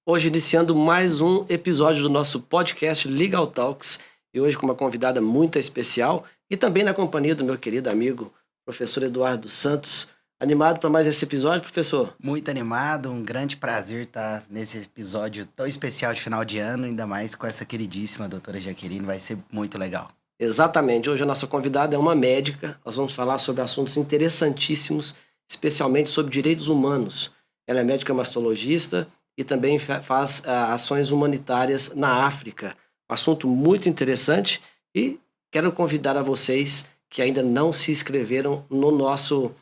Hoje iniciando mais um episódio do nosso podcast Legal Talks e hoje com uma convidada muito especial e também na companhia do meu querido amigo, professor Eduardo Santos. Animado para mais esse episódio, professor? Muito animado, um grande prazer estar nesse episódio tão especial de final de ano, ainda mais com essa queridíssima doutora Jaqueline, vai ser muito legal. Exatamente, hoje a nossa convidada é uma médica, nós vamos falar sobre assuntos interessantíssimos, especialmente sobre direitos humanos. Ela é médica mastologista e também faz ações humanitárias na África. Um assunto muito interessante e quero convidar a vocês que ainda não se inscreveram no nosso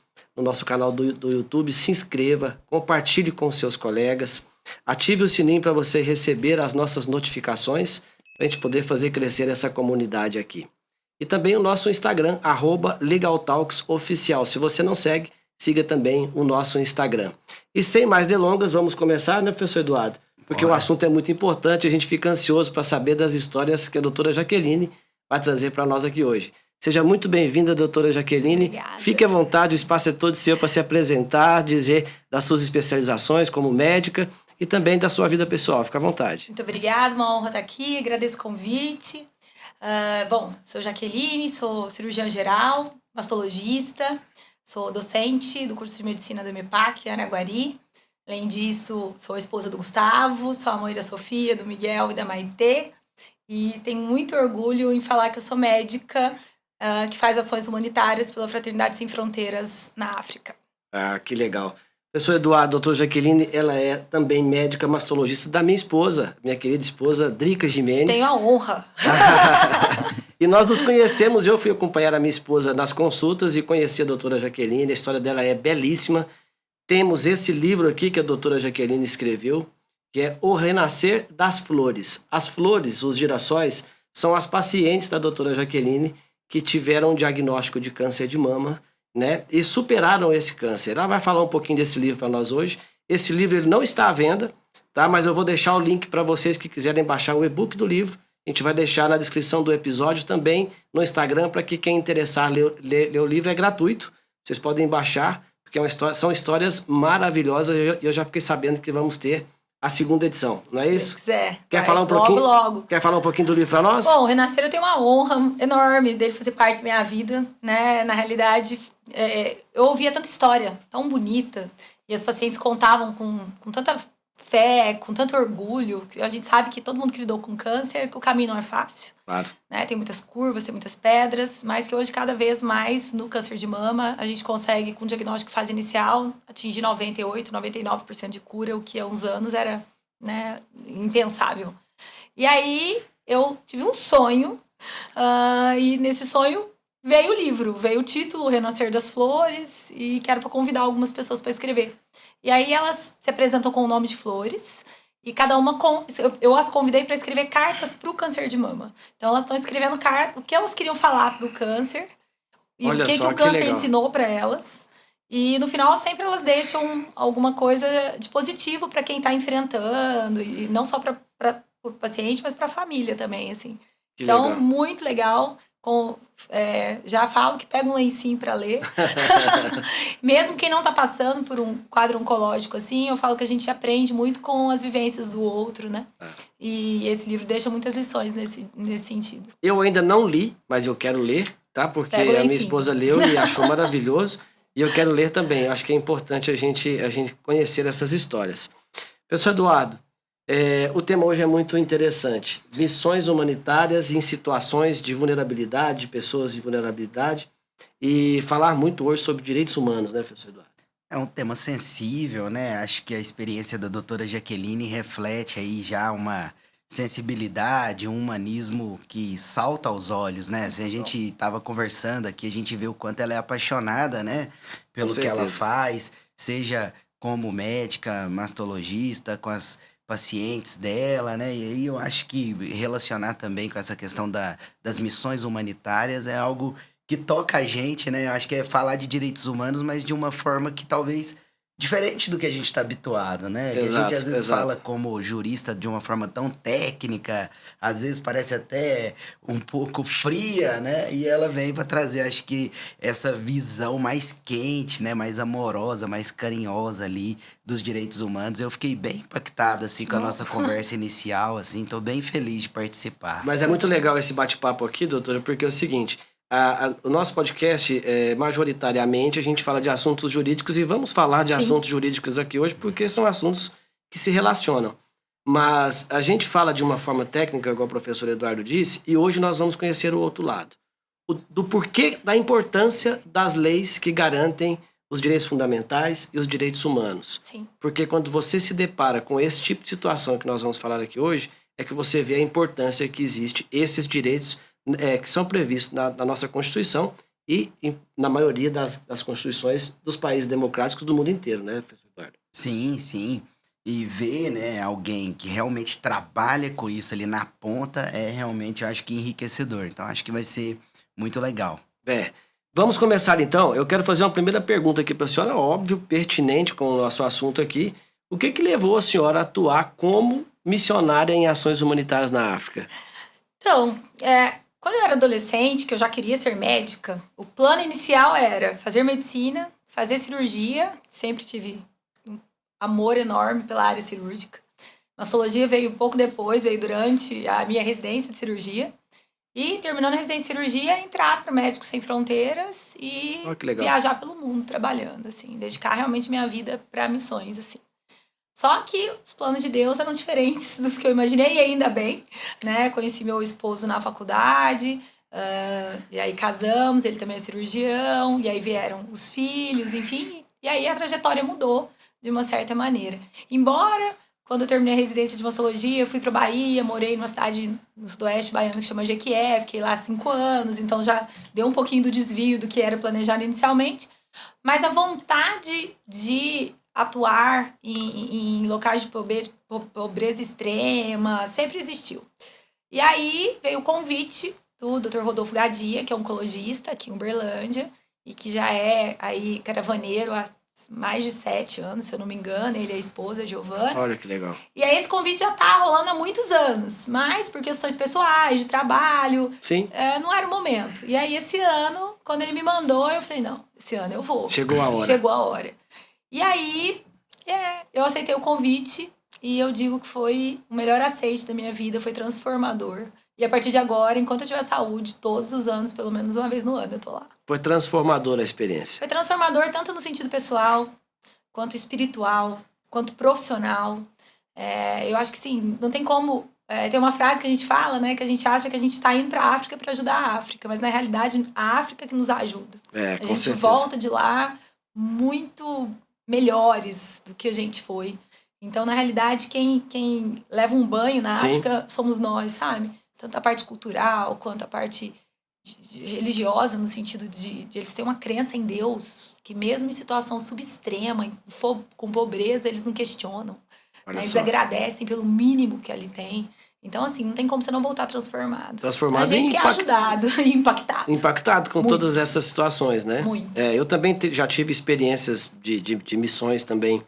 canal do YouTube, se inscreva, compartilhe com seus colegas, ative o sininho para você receber as nossas notificações, para a gente poder fazer crescer essa comunidade aqui. E também o nosso Instagram, @LegalTalksOficial. Se você não segue, siga também o nosso Instagram. E sem mais delongas, vamos começar, né, professor Eduardo? Porque o assunto é muito importante, a gente fica ansioso para saber das histórias que a doutora Jaqueline vai trazer para nós aqui hoje. Seja muito bem-vinda, doutora Jaqueline. Obrigada. Fique à vontade, o espaço é todo seu para se apresentar, dizer das suas especializações como médica e também da sua vida pessoal. Fique à vontade. Muito obrigada, uma honra estar aqui, agradeço o convite. Sou Jaqueline, sou cirurgiã geral, mastologista, sou docente do curso de medicina do MEPAC, Araguari. Além disso, sou a esposa do Gustavo, sou a mãe da Sofia, do Miguel e da Maitê. E tenho muito orgulho em falar que eu sou médica que faz ações humanitárias pela Fraternidade Sem Fronteiras na África. Ah, que legal. Professor Eduardo, doutora Jaqueline, ela é também médica mastologista da minha esposa, minha querida esposa, Drica Gimenez. Tenho a honra. E nós nos conhecemos, eu fui acompanhar a minha esposa nas consultas e conheci a doutora Jaqueline, a história dela é belíssima. Temos esse livro aqui que a doutora Jaqueline escreveu, que é O Renascer das Flores. As flores, os girassóis, são as pacientes da doutora Jaqueline que tiveram um diagnóstico de câncer de mama, né, e superaram esse câncer. Ela vai falar um pouquinho desse livro para nós hoje. Esse livro ele não está à venda, tá? Mas eu vou deixar o link para vocês que quiserem baixar o e-book do livro. A gente vai deixar na descrição do episódio também no Instagram para que quem interessar ler o livro é gratuito. Vocês podem baixar, porque são histórias maravilhosas e eu já fiquei sabendo que vamos ter a segunda edição, não é isso? Se quiser. Quer falar um pouquinho? Logo. Quer falar um pouquinho do livro para nós? Bom, o Renascer eu tenho uma honra enorme dele fazer parte da minha vida, né? Na realidade, eu ouvia tanta história tão bonita e as pacientes contavam com tanta fé, com tanto orgulho. A gente sabe que todo mundo que lidou com câncer, que o caminho não é fácil. Claro. Né? Tem muitas curvas, tem muitas pedras, mas que hoje, cada vez mais, no câncer de mama, a gente consegue, com diagnóstico fase inicial, atingir 98%, 99% de cura, o que há uns anos era, né, impensável. E aí, eu tive um sonho, e nesse sonho veio o livro, veio o título, O Renascer das Flores, e quero convidar algumas pessoas para escrever. E aí elas se apresentam com o nome de flores, e cada uma eu as convidei para escrever cartas para o câncer de mama. Então elas estão escrevendo o que elas queriam falar para o câncer, e Olha o que só, o câncer legal. ensinou para elas. E no final sempre elas deixam alguma coisa de positivo para quem está enfrentando, e não só para o paciente, mas para a família também, assim. Que então, legal. muito legal. Já falo que pega um lencinho para ler. Mesmo quem não está passando por um quadro oncológico assim, eu falo que a gente aprende muito com as vivências do outro, né? E esse livro deixa muitas lições nesse sentido. Eu ainda não li, mas eu quero ler, tá? Porque a minha esposa leu e achou maravilhoso. E eu quero ler também. Eu acho que é importante a gente conhecer essas histórias. Professor Eduardo, o tema hoje é muito interessante. Missões humanitárias em situações de vulnerabilidade, de pessoas de vulnerabilidade. E falar muito hoje sobre direitos humanos, né, professor Eduardo? É um tema sensível, né? Acho que a experiência da doutora Jaqueline reflete aí já uma sensibilidade, um humanismo que salta aos olhos, né? Se a gente estava conversando aqui, a gente vê o quanto ela é apaixonada, né? Pelo que ela faz, seja como médica, mastologista, com as pacientes dela, né? E aí eu acho que relacionar também com essa questão das missões humanitárias é algo que toca a gente, né? Eu acho que é falar de direitos humanos, mas de uma forma que talvez diferente do que a gente está habituado, né? Que a Exato, gente às vezes exato. fala como jurista de uma forma tão técnica, às vezes parece até um pouco fria, né? E ela vem para trazer, acho que, essa visão mais quente, né? Mais amorosa, mais carinhosa ali dos direitos humanos. Eu fiquei bem impactado, assim, com a nossa conversa inicial, assim. Tô bem feliz de participar. Mas é muito legal esse bate-papo aqui, doutora, porque é o seguinte, o nosso podcast, majoritariamente, a gente fala de assuntos jurídicos e vamos falar de Sim. assuntos jurídicos aqui hoje porque são assuntos que se relacionam. Mas a gente fala de uma forma técnica, igual o professor Eduardo disse, e hoje nós vamos conhecer o outro lado. Do porquê da importância das leis que garantem os direitos fundamentais e os direitos humanos. Sim. Porque quando você se depara com esse tipo de situação que nós vamos falar aqui hoje, é que você vê a importância que existe esses direitos que são previstos na nossa Constituição e na maioria das constituições dos países democráticos do mundo inteiro, né, professor Eduardo? Sim, sim. E ver, né, alguém que realmente trabalha com isso ali na ponta é realmente, eu acho que enriquecedor. Então, acho que vai ser muito legal. Vamos começar então. Eu quero fazer uma primeira pergunta aqui para a senhora, óbvio, pertinente com o nosso assunto aqui. O que levou a senhora a atuar como missionária em ações humanitárias na África? Então, quando eu era adolescente, que eu já queria ser médica, o plano inicial era fazer medicina, fazer cirurgia, sempre tive um amor enorme pela área cirúrgica. Mastologia veio um pouco depois, veio durante a minha residência de cirurgia. E, terminando a residência de cirurgia, entrar para Médicos Sem Fronteiras e Que legal. viajar pelo mundo trabalhando, assim, dedicar realmente minha vida para missões, assim. Só que os planos de Deus eram diferentes dos que eu imaginei, e ainda bem, né? Conheci meu esposo na faculdade, e aí casamos, ele também é cirurgião, e aí vieram os filhos, enfim, e aí a trajetória mudou de uma certa maneira. Embora, quando eu terminei a residência de mastologia, eu fui para Bahia, morei numa cidade no sudoeste baiano que chama Jequié, fiquei lá 5 anos, então já deu um pouquinho do desvio do que era planejado inicialmente, mas a vontade de atuar em locais de pobreza extrema sempre existiu. E aí veio o convite do Dr. Rodolfo Gadia, que é oncologista aqui em Uberlândia, e que já é aí caravaneiro há mais de 7 anos, se eu não me engano, ele é a esposa, a Giovana. Olha que legal. E aí esse convite já tá rolando há muitos anos, mas por questões pessoais, de trabalho, Sim. não era o momento. E aí esse ano, quando ele me mandou, eu falei, não, esse ano eu vou. Chegou a hora. Chegou a hora. E aí, eu aceitei o convite e eu digo que foi o melhor aceite da minha vida, foi transformador. E a partir de agora, enquanto eu tiver saúde, todos os anos, pelo menos uma vez no ano, eu tô lá. Foi transformadora a experiência. Foi transformador tanto no sentido pessoal, quanto espiritual, quanto profissional. Eu acho que sim, não tem como... tem uma frase que a gente fala, né, que a gente acha que a gente tá indo pra África para ajudar a África, mas na realidade a África que nos ajuda. Com a gente certeza. volta de lá muito melhores do que a gente foi. Então, na realidade, quem leva um banho na Sim. África somos nós, sabe? Tanto a parte cultural quanto a parte religiosa, no sentido de eles terem uma crença em Deus, que mesmo em situação subextrema, com pobreza, eles não questionam. Olha Eles só. agradecem pelo mínimo que ali tem. Então, assim, não tem como você não voltar transformado. Transformado A gente e que é ajudado e impactado. Impactado com Muito. todas essas situações, né? Muito. Eu também já tive experiências de missões também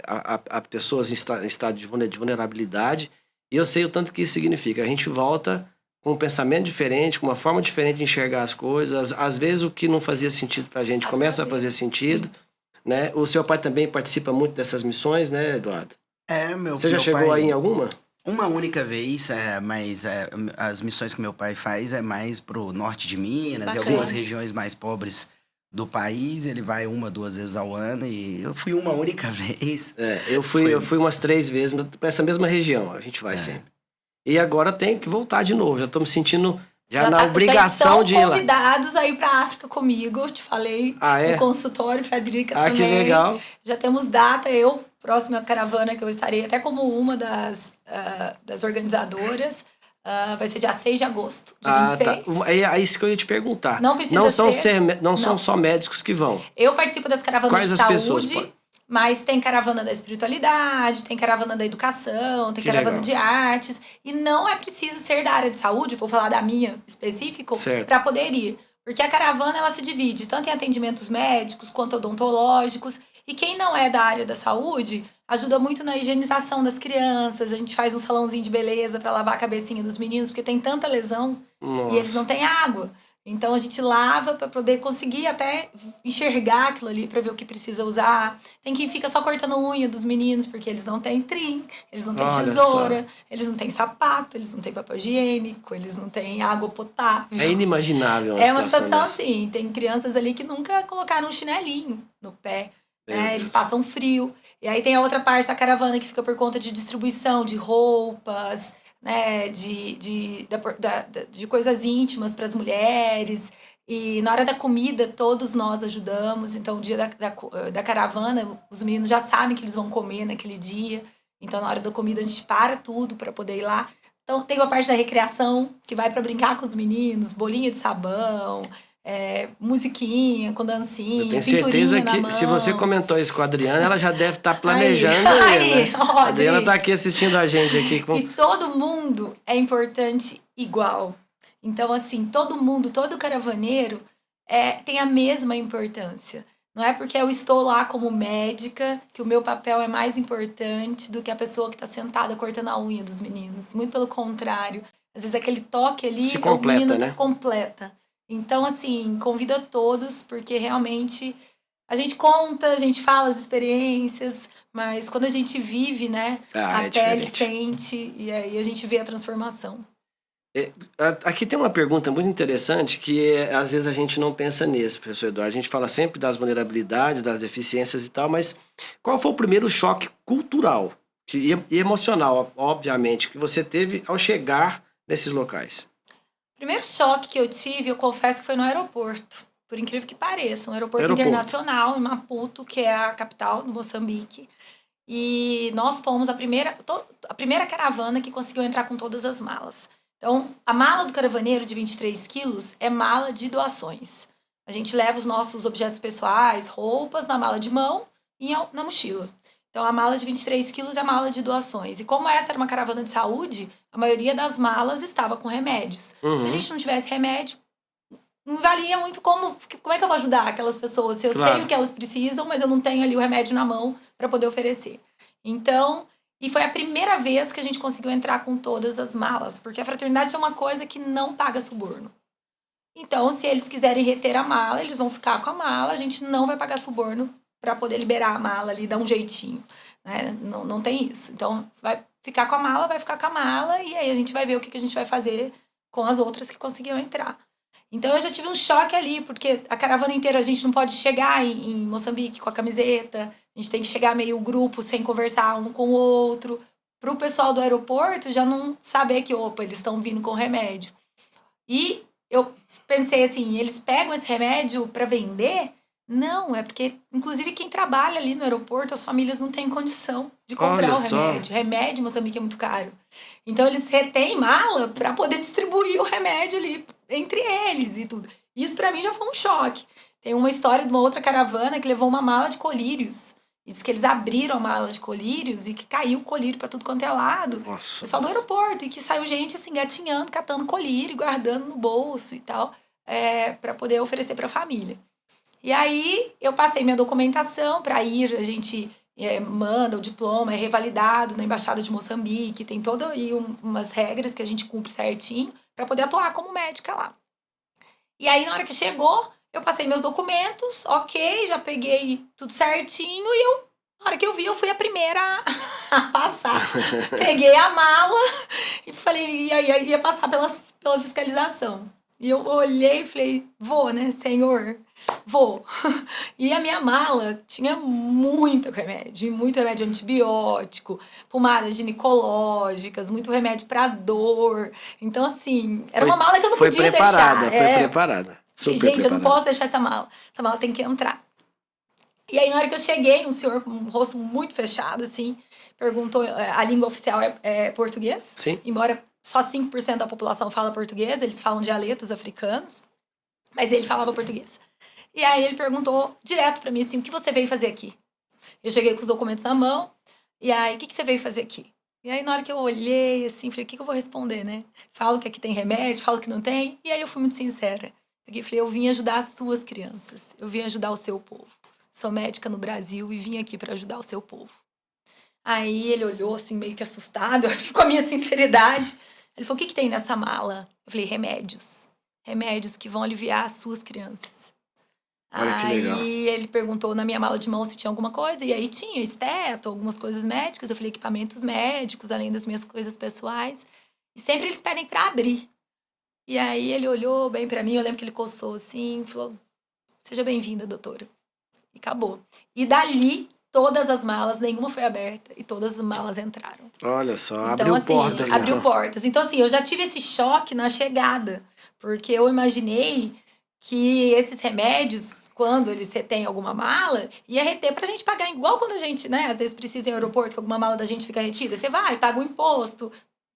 a pessoas em estado de vulnerabilidade, e eu sei o tanto que isso significa. A gente volta com um pensamento diferente, com uma forma diferente de enxergar as coisas. Às vezes o que não fazia sentido pra gente começa a fazer sentido, né? O seu pai também participa muito dessas missões, né, Eduardo? Você já chegou pai... aí em alguma? Uma única vez, mas as missões que meu pai faz é mais pro norte de Minas, Bacana. e algumas regiões mais pobres do país. Ele vai 1, 2 vezes ao ano, e eu fui uma única vez. Eu fui umas 3 vezes para essa mesma região, a gente vai sempre. E agora tenho que voltar de novo, já tô me sentindo na obrigação de ir lá. Já estão convidados a ir pra África comigo, te falei no consultório, Frederica também. Que legal. Já temos data, próxima caravana que eu estarei até como uma das organizadoras, vai ser dia 6 de agosto de 26. Tá. É isso que eu ia te perguntar. Não precisa são só médicos que vão. Eu participo das caravanas Quais de as saúde, pessoas? mas tem caravana da espiritualidade, tem caravana da educação, tem caravana de artes. E não é preciso ser da área de saúde, vou falar da minha específico, para poder ir. Porque a caravana ela se divide tanto em atendimentos médicos quanto odontológicos. E quem não é da área da saúde ajuda muito na higienização das crianças. A gente faz um salãozinho de beleza para lavar a cabecinha dos meninos, porque tem tanta lesão e eles não Nossa. têm água. Então a gente lava para poder conseguir até enxergar aquilo ali para ver o que precisa usar. Tem quem fica só cortando unha dos meninos porque eles não têm trim, eles não têm Olha tesoura, só. eles não têm sapato, eles não têm papel higiênico, eles não têm água É potável. inimaginável uma É uma situação situação dessa. assim, tem crianças ali que nunca colocaram um chinelinho no pé, Meu né? Eles Deus. passam frio. E aí tem a outra parte da caravana que fica por conta de distribuição de roupas, né? De coisas íntimas para as mulheres. E na hora da comida, todos nós ajudamos. Então, o dia da caravana, os meninos já sabem que eles vão comer naquele dia. Então, na hora da comida, a gente para tudo para poder ir lá. Então, tem uma parte da recreação, que vai para brincar com os meninos, bolinha de sabão, musiquinha com Eu dancinha, tenho certeza pinturinha na que se você mão. comentou isso com a Adriana, ela já deve estar Aí, planejando aí, aí, né? ó, A Adriana Adri. tá aqui assistindo a gente aqui com... E todo mundo é importante igual. Então, assim, todo mundo, todo caravaneiro tem a mesma importância. Não é porque eu estou lá como médica que o meu papel é mais importante do que a pessoa que está sentada cortando a unha dos meninos. Muito pelo contrário. Às vezes aquele toque ali, Se o menino completa, né? completa. Então, assim, convido a todos, porque realmente a gente conta, a gente fala as experiências, mas quando a gente vive, né, Ah, a é pele diferente. sente e aí a gente vê a transformação. Aqui tem uma pergunta muito interessante que às vezes a gente não pensa nisso, professor Eduardo. A gente fala sempre das vulnerabilidades, das deficiências e tal, mas qual foi o primeiro choque cultural e emocional, obviamente, que você teve ao chegar nesses locais? O primeiro choque que eu tive, eu confesso que foi no aeroporto. Por incrível que pareça, um aeroporto Aeroporto. internacional em Maputo, que é a capital do Moçambique. E nós fomos a primeira caravana que conseguiu entrar com todas as malas. Então, a mala do caravaneiro de 23 quilos é mala de doações. A gente leva os nossos objetos pessoais, roupas, na mala de mão e na mochila. Então, a mala de 23 quilos é a mala de doações. E como essa era uma caravana de saúde, a maioria das malas estava com remédios. Se a Uhum, gente não tivesse remédio, não valia muito como é que eu vou ajudar aquelas pessoas se eu sei o claro. que elas precisam, mas eu não tenho ali o remédio na mão para poder oferecer. Então, e foi a primeira vez que a gente conseguiu entrar com todas as malas, porque a fraternidade é uma coisa que não paga suborno. Então, se eles quiserem reter a mala, eles vão ficar com a mala, a gente não vai pagar suborno para poder liberar a mala ali, dar um jeitinho, né? Não, não tem isso. Então, vai ficar com a mala, vai ficar com a mala, e aí a gente vai ver o que a gente vai fazer com as outras que conseguiam entrar. Então, eu já tive um choque ali, porque a caravana inteira a gente não pode chegar em Moçambique com a camiseta, a gente tem que chegar meio grupo, sem conversar um com o outro, para o pessoal do aeroporto já não saber que, opa, eles estão vindo com remédio. E eu pensei assim, eles pegam esse remédio para vender? Não, é porque, inclusive, quem trabalha ali no aeroporto, as famílias não têm condição de comprar Olha o só. remédio. Remédio em Moçambique é muito caro. Então, eles retêm mala para poder distribuir o remédio ali entre eles e tudo. Isso para mim já foi um choque. Tem uma história de uma outra caravana que levou uma mala de colírios. E diz que eles abriram a mala de colírios e que caiu colírio para tudo quanto é lado. Nossa. Pessoal do aeroporto. E que saiu gente assim, gatinhando, catando colírio, guardando no bolso e tal, para poder oferecer para a família. E aí eu passei minha documentação para ir, a gente manda o diploma, é revalidado na Embaixada de Moçambique, tem todas aí umas regras que a gente cumpre certinho para poder atuar como médica lá. E aí, na hora que chegou, eu passei meus documentos, ok, já peguei tudo certinho, e na hora que eu vi, eu fui a primeira a passar. Peguei a mala e falei, ia passar pela fiscalização. E eu olhei e falei, vou, né, senhor? Vou. E a minha mala tinha muito remédio antibiótico, pomadas ginecológicas, muito remédio para dor. Então, assim, era uma mala que eu não podia preparada, deixar. Foi preparada. Falei, Super gente, eu não preparada. posso deixar essa mala. Essa mala tem que entrar. E aí, na hora que eu cheguei, um senhor com um rosto muito fechado, assim, perguntou, a língua oficial é português. Sim. Embora só 5% da população fala português, eles falam dialetos africanos, mas ele falava português. E aí ele perguntou direto pra mim assim, o que você veio fazer aqui? Eu cheguei com os documentos na mão, e aí, o que você veio fazer aqui? E aí, na hora que eu olhei, assim, falei, o que eu vou responder, né? Falo que aqui tem remédio, falo que não tem, e aí eu fui muito sincera. Peguei e falei, eu vim ajudar as suas crianças, eu vim ajudar o seu povo. sou médica no Brasil e vim aqui para ajudar o seu povo. Aí ele olhou assim, meio que assustado, eu acho que com a minha sinceridade. Ele falou, o que tem nessa mala? Eu falei, remédios. Remédios que vão aliviar as suas crianças. Olha que legal. Aí ele perguntou na minha mala de mão se tinha alguma coisa, e aí tinha esteto, algumas coisas médicas. Eu falei, equipamentos médicos, além das minhas coisas pessoais. E sempre eles pedem pra abrir. E aí ele olhou bem pra mim, eu lembro que ele coçou assim, falou, seja bem-vinda, doutora. E acabou. E dali, todas as malas, nenhuma foi aberta, e todas as malas entraram. Olha só, Então, abriu assim, portas. abriu então. portas. Então, assim, eu já tive esse choque na chegada, porque eu imaginei que esses remédios, quando eles retêm alguma mala, ia reter pra gente pagar, igual quando a gente, né, às vezes precisa ir ao aeroporto, que alguma mala da gente fica retida. Você vai, paga o imposto,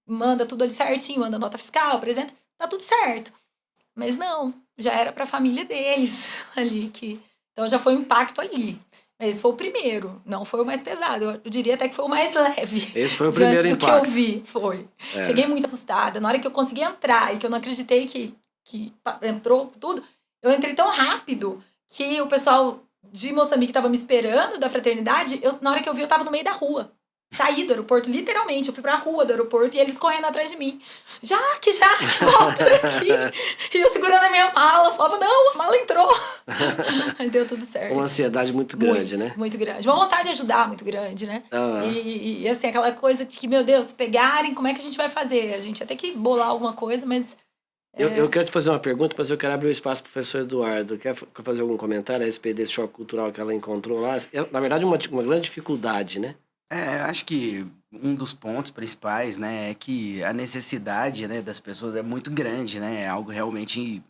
manda tudo ali certinho, manda nota fiscal, apresenta, tá tudo certo. Mas não, já era pra família deles ali, que... Então já foi um impacto ali. Esse foi o primeiro, não foi o mais pesado. Eu diria até que foi o mais leve. Esse foi o diante primeiro do impacto. que eu vi, foi. É. Cheguei muito assustada. Na hora que eu consegui entrar e que eu não acreditei que entrou tudo, eu entrei tão rápido que o pessoal de Moçambique estava me esperando, da fraternidade, na hora que eu vi, eu estava no meio da rua. Saí do aeroporto, literalmente. Eu fui pra rua do aeroporto e eles correndo atrás de mim. Jaque, volta daqui. E eu segurando a minha mala, falava, não, a mala entrou. Mas deu tudo certo. Uma ansiedade muito grande, né? Muito grande. Uma vontade de ajudar muito grande, né? Ah. E assim, aquela coisa de que, meu Deus, se pegarem, como é que a gente vai fazer? A gente ia ter que bolar alguma coisa, mas... Eu quero te fazer uma pergunta, mas eu quero abrir o espaço para o professor Eduardo. Quer fazer algum comentário a respeito desse choque cultural que ela encontrou lá? Na verdade, uma grande dificuldade, né? Eu acho que um dos pontos principais, né, é que a necessidade, né, das pessoas é muito grande, né? É algo realmente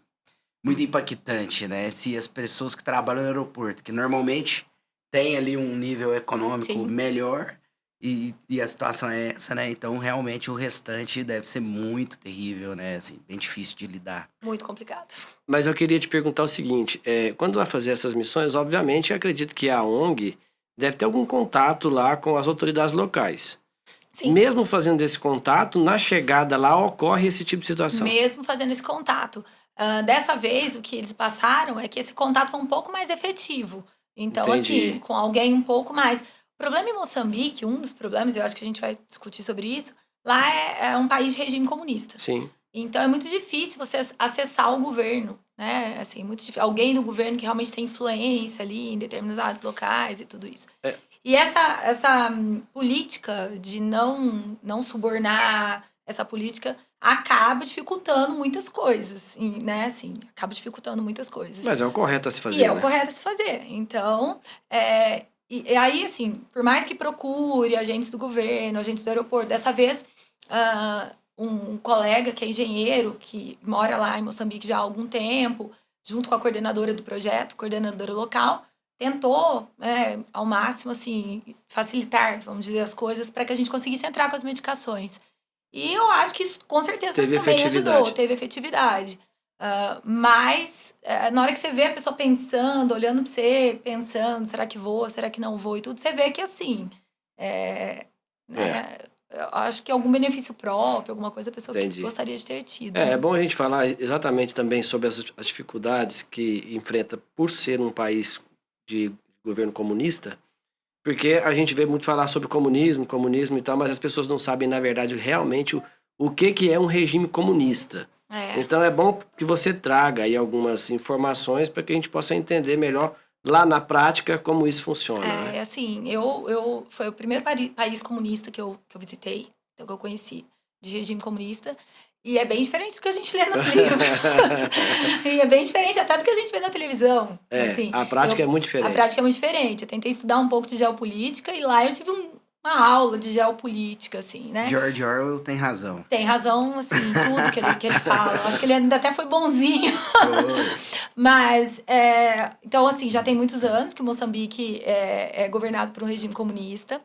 muito impactante, né? Se as pessoas que trabalham no aeroporto, que normalmente têm ali um nível econômico Sim. melhor, e a situação é essa, né? Então, realmente, o restante deve ser muito terrível, né? Assim, bem difícil de lidar. Muito complicado. Mas eu queria te perguntar o seguinte, quando vai fazer essas missões, obviamente, eu acredito que a ONG deve ter algum contato lá com as autoridades locais. Sim. Mesmo fazendo esse contato, na chegada lá ocorre esse tipo de situação. Mesmo fazendo esse contato. Dessa vez, o que eles passaram é que esse contato foi um pouco mais efetivo. Então, Entendi. assim, com alguém um pouco mais... O problema em Moçambique, um dos problemas, eu acho que a gente vai discutir sobre isso, lá é um país de regime comunista. Sim. Então, é muito difícil você acessar o governo, né? Assim, muito difícil. Alguém do governo que realmente tem influência ali em determinados locais e tudo isso. E essa política de não subornar, essa política acaba dificultando muitas coisas, né? Assim, acaba dificultando muitas coisas. Mas é o correto a se fazer, E é né? o correto a se fazer. Então, e aí, assim, por mais que procure agentes do governo, agentes do aeroporto, dessa vez, um colega que é engenheiro, que mora lá em Moçambique já há algum tempo, junto com a coordenadora do projeto, coordenadora local, tentou, ao máximo, assim, facilitar, vamos dizer, as coisas para que a gente conseguisse entrar com as medicações. E eu acho que isso, com certeza, Teve também efetividade. ajudou, teve efetividade. Mas, na hora que você vê a pessoa pensando, olhando pra você, pensando, será que vou, será que não vou, e tudo, você vê que, assim, eu acho que algum benefício próprio, alguma coisa a pessoa Entendi. gostaria de ter tido. É mas- bom a gente falar exatamente também sobre as dificuldades que enfrenta por ser um país de governo comunista, porque a gente vê muito falar sobre comunismo e tal, mas as pessoas não sabem, na verdade, realmente o que é um regime comunista. Então é bom que você traga aí algumas informações para que a gente possa entender melhor lá na prática como isso funciona, né? Assim, foi o primeiro país comunista que eu visitei, então, que eu conheci, de regime comunista. E é bem diferente do que a gente lê nos livros. E é bem diferente até do que a gente vê na televisão. Assim, A prática é muito diferente. A prática é muito diferente. Eu tentei estudar um pouco de geopolítica e lá eu tive uma aula de geopolítica, assim, né? George Orwell tem razão. Tem razão, assim, em tudo que ele fala. Acho que ele ainda até foi bonzinho. Mas, então, assim, já tem muitos anos que Moçambique é governado por um regime comunista.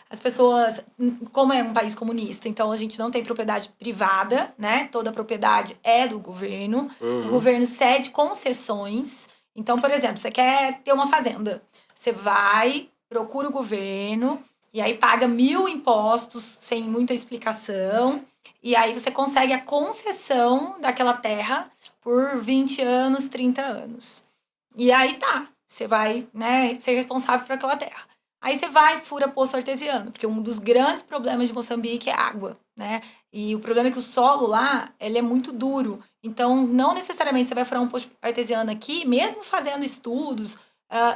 As pessoas, como é um país comunista, então a gente não tem propriedade privada, né? Toda a propriedade é do governo. O governo cede concessões. Então, por exemplo, você quer ter uma fazenda. Você vai, procura o governo, e aí paga 1.000 impostos sem muita explicação. E aí você consegue a concessão daquela terra por 20 anos, 30 anos. E aí tá. você vai, né, ser responsável por aquela terra. Aí você vai e fura poço artesiano, porque um dos grandes problemas de Moçambique é água, né? E o problema é que o solo lá, ele é muito duro. Então, não necessariamente você vai furar um poço artesiano aqui, mesmo fazendo estudos,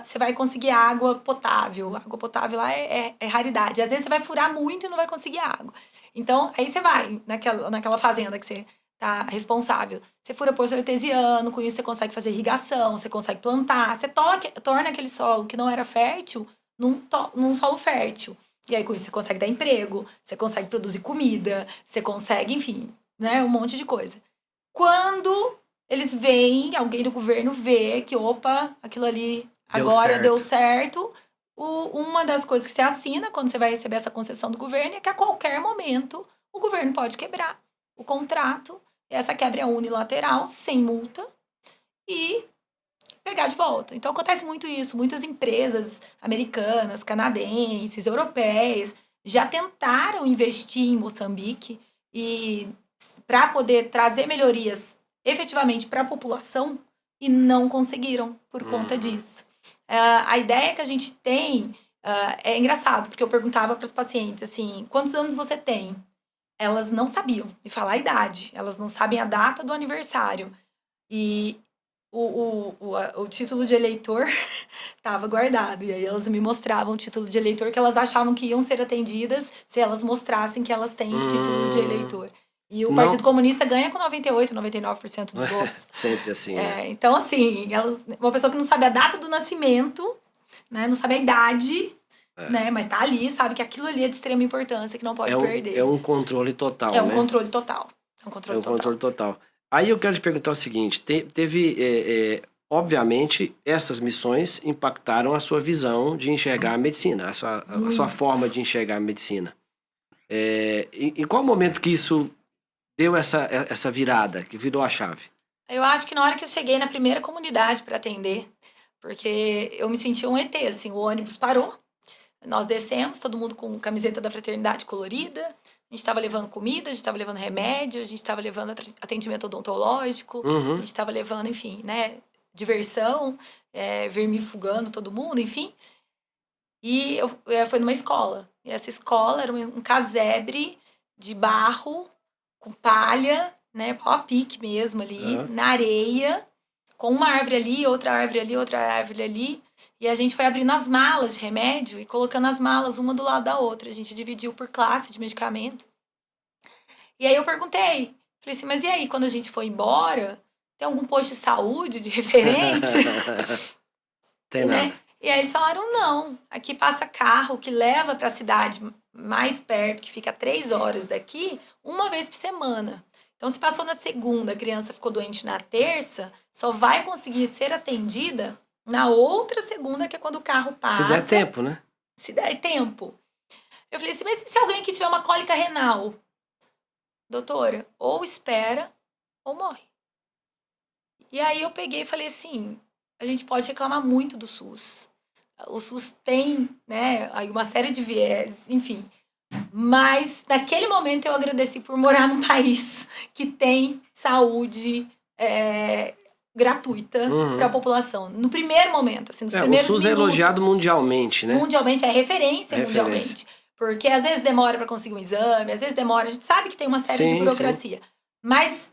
você vai conseguir água potável. Água potável lá é raridade. Às vezes você vai furar muito e não vai conseguir água. Então, aí você vai naquela fazenda que você tá responsável. Você fura poço artesiano, com isso você consegue fazer irrigação, você consegue plantar, você torna aquele solo que não era fértil num solo fértil. E aí, com isso, você consegue dar emprego, você consegue produzir comida, você consegue, enfim, né, um monte de coisa. Quando eles veem, alguém do governo vê que, opa, aquilo ali agora deu certo, uma das coisas que você assina quando você vai receber essa concessão do governo é que a qualquer momento o governo pode quebrar o contrato. Essa quebra é unilateral, sem multa, e pegar de volta. Então acontece muito isso. Muitas empresas americanas, canadenses, europeias já tentaram investir em Moçambique e para poder trazer melhorias efetivamente para a população e não conseguiram por conta disso. A ideia que a gente tem é engraçado, porque eu perguntava para as pacientes assim, quantos anos você tem? Elas não sabiam me falar a idade, elas não sabem a data do aniversário. E o título de eleitor estava guardado. E aí elas me mostravam o título de eleitor que elas achavam que iam ser atendidas se elas mostrassem que elas têm título de eleitor. E o Partido Comunista ganha com 98%, 99% dos votos. Sempre assim, né? Então, assim, uma pessoa que não sabe a data do nascimento, né, não sabe a idade, né, mas tá ali, sabe que aquilo ali é de extrema importância, que não pode perder. É um controle total, É um controle total. É um controle total. Aí eu quero te perguntar o seguinte, teve, obviamente, essas missões impactaram a sua visão de enxergar a medicina, a sua forma de enxergar a medicina. Em qual momento que isso deu essa virada, que virou a chave? Eu acho que na hora que eu cheguei na primeira comunidade para atender, porque eu me senti um ET, assim, o ônibus parou, nós descemos, todo mundo com camiseta da fraternidade colorida, a gente estava levando comida, a gente estava levando remédio, a gente estava levando atendimento odontológico, a gente estava levando, enfim, né, diversão, vermifugando todo mundo, enfim. E foi numa escola. E essa escola era um casebre de barro, com palha, né, pau a pique mesmo ali, na areia, com uma árvore ali, outra árvore ali, outra árvore ali. E a gente foi abrindo as malas de remédio e colocando as malas uma do lado da outra. A gente dividiu por classe de medicamento. E aí eu perguntei, falei assim, mas e aí, quando a gente for embora, tem algum posto de saúde de referência? Tem nada. Né? E aí eles falaram, não, aqui passa carro que leva para a cidade mais perto, que fica 3 horas daqui, uma vez por semana. Então, se passou na segunda, a criança ficou doente na terça, só vai conseguir ser atendida na outra segunda, que é quando o carro passa. Se der tempo, né? Se der tempo. Eu falei assim, mas se alguém aqui tiver uma cólica renal? Doutora, ou espera ou morre. E aí eu peguei e falei assim, a gente pode reclamar muito do SUS. O SUS tem, né, aí uma série de viés, enfim. Mas naquele momento eu agradeci por morar num país que tem saúde gratuita para a população. No primeiro momento, assim, nos primeiros minutos. O SUS é elogiado mundialmente, né? Mundialmente, é referência mundialmente. Porque às vezes demora para conseguir um exame, às vezes demora, a gente sabe que tem uma série de burocracia. Sim. Mas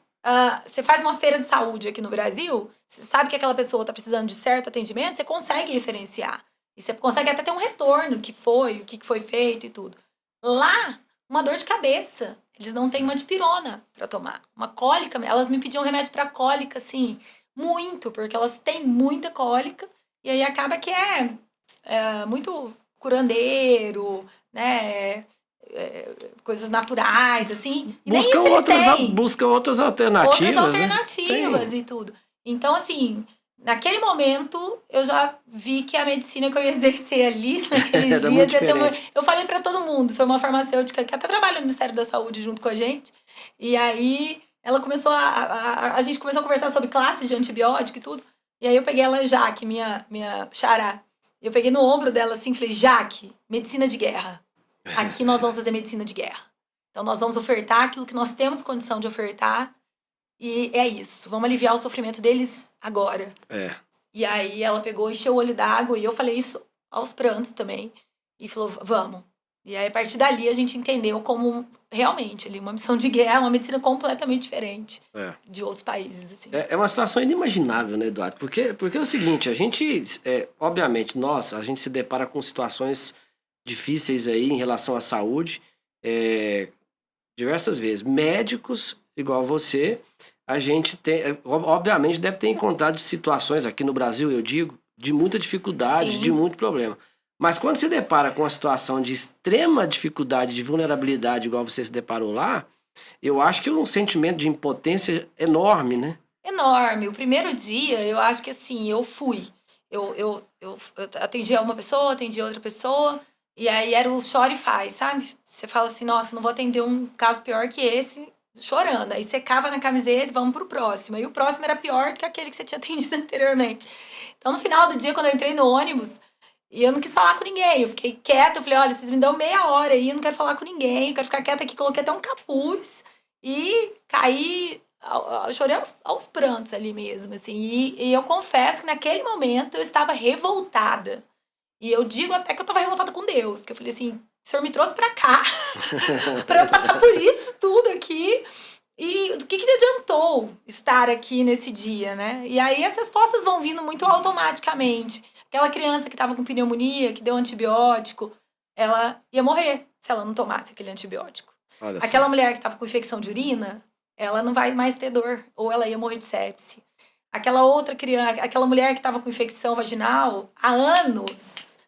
você faz uma feira de saúde aqui no Brasil, você sabe que aquela pessoa está precisando de certo atendimento, você consegue referenciar. E você consegue até ter um retorno, o que foi feito e tudo. Lá, uma dor de cabeça. Eles não têm uma dipirona para tomar. Uma cólica, elas me pediam remédio para cólica, assim, muito, porque elas têm muita cólica. E aí acaba que é muito curandeiro, né? Coisas naturais, assim. E buscam outras alternativas. Outras alternativas, né? E tudo. Então, assim, naquele momento, eu já vi que a medicina que eu ia exercer ali, naqueles dias, ia ser eu falei pra todo mundo, foi uma farmacêutica que até trabalha no Ministério da Saúde junto com a gente. E aí, ela começou a gente começou a conversar sobre classes de antibiótico e tudo. E aí, eu peguei ela, Jaque, minha xará. Eu peguei no ombro dela assim, falei, Jaque, medicina de guerra. Aqui nós vamos fazer medicina de guerra. Então, nós vamos ofertar aquilo que nós temos condição de ofertar. E é isso. Vamos aliviar o sofrimento deles agora. E aí ela pegou, encheu o olho d'água, e eu falei isso aos prantos também. E falou, vamos. E aí, a partir dali, a gente entendeu como realmente ali uma missão de guerra, uma medicina completamente diferente de outros países. Assim. É uma situação inimaginável, né, Eduardo? Porque é o seguinte, a gente, obviamente, a gente se depara com situações difíceis aí em relação à saúde, diversas vezes. Médicos, igual você, a gente tem, obviamente, deve ter encontrado situações, aqui no Brasil, eu digo, de muita dificuldade, Sim. de muito problema. Mas quando se depara com uma situação de extrema dificuldade, de vulnerabilidade, igual você se deparou lá, eu acho que é um sentimento de impotência enorme, né? Enorme. O primeiro dia, eu acho que assim, eu fui. Eu atendi uma pessoa, atendi outra pessoa, e aí era o chora e faz, sabe? Você fala assim, nossa, não vou atender um caso pior que esse, chorando. Aí você cava na camiseta e vamos pro próximo. E o próximo era pior do que aquele que você tinha atendido anteriormente. Então, no final do dia, quando eu entrei no ônibus, e eu não quis falar com ninguém, eu fiquei quieta, eu falei, olha, vocês me dão meia hora aí, eu não quero falar com ninguém, eu quero ficar quieta aqui, coloquei até um capuz e caí, eu chorei aos prantos ali mesmo, assim, e eu confesso que naquele momento eu estava revoltada, e eu digo até que eu estava revoltada com Deus, que eu falei assim, o Senhor me trouxe pra cá, pra eu passar por isso tudo aqui, e o que adiantou estar aqui nesse dia, né? E aí as respostas vão vindo muito automaticamente. Aquela criança que estava com pneumonia, que deu antibiótico, ela ia morrer se ela não tomasse aquele antibiótico. Olha Aquela só. mulher que estava com infecção de urina, ela não vai mais ter dor, ou ela ia morrer de sepse. Aquela outra criança, aquela mulher que estava com infecção vaginal, há anos,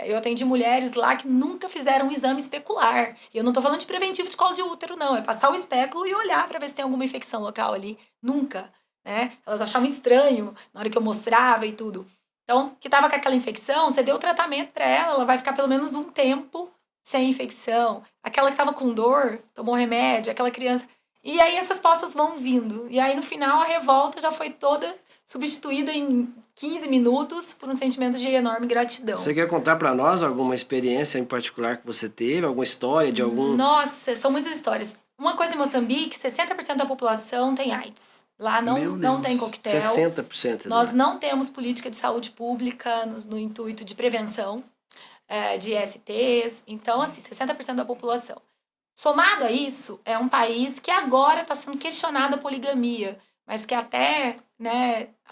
eu atendi mulheres lá que nunca fizeram um exame especular. E eu não tô falando de preventivo de colo de útero, não. É passar o espéculo e olhar para ver se tem alguma infecção local ali. Nunca, né? Elas achavam estranho na hora que eu mostrava e tudo. Então, que tava com aquela infecção, você deu o tratamento para ela vai ficar pelo menos um tempo sem infecção. Aquela que tava com dor, tomou remédio, aquela criança... E aí essas respostas vão vindo. E aí no final a revolta já foi toda substituída em 15 minutos por um sentimento de enorme gratidão. Você quer contar para nós alguma experiência em particular que você teve? Alguma história de algum... Nossa, são muitas histórias. Uma coisa em Moçambique, 60% da população tem AIDS. Lá não tem coquetel. 60%. Nós não temos política de saúde pública no intuito de prevenção de ISTs. Então, assim, 60% da população. Somado a isso, é um país que agora está sendo questionada a poligamia, mas que até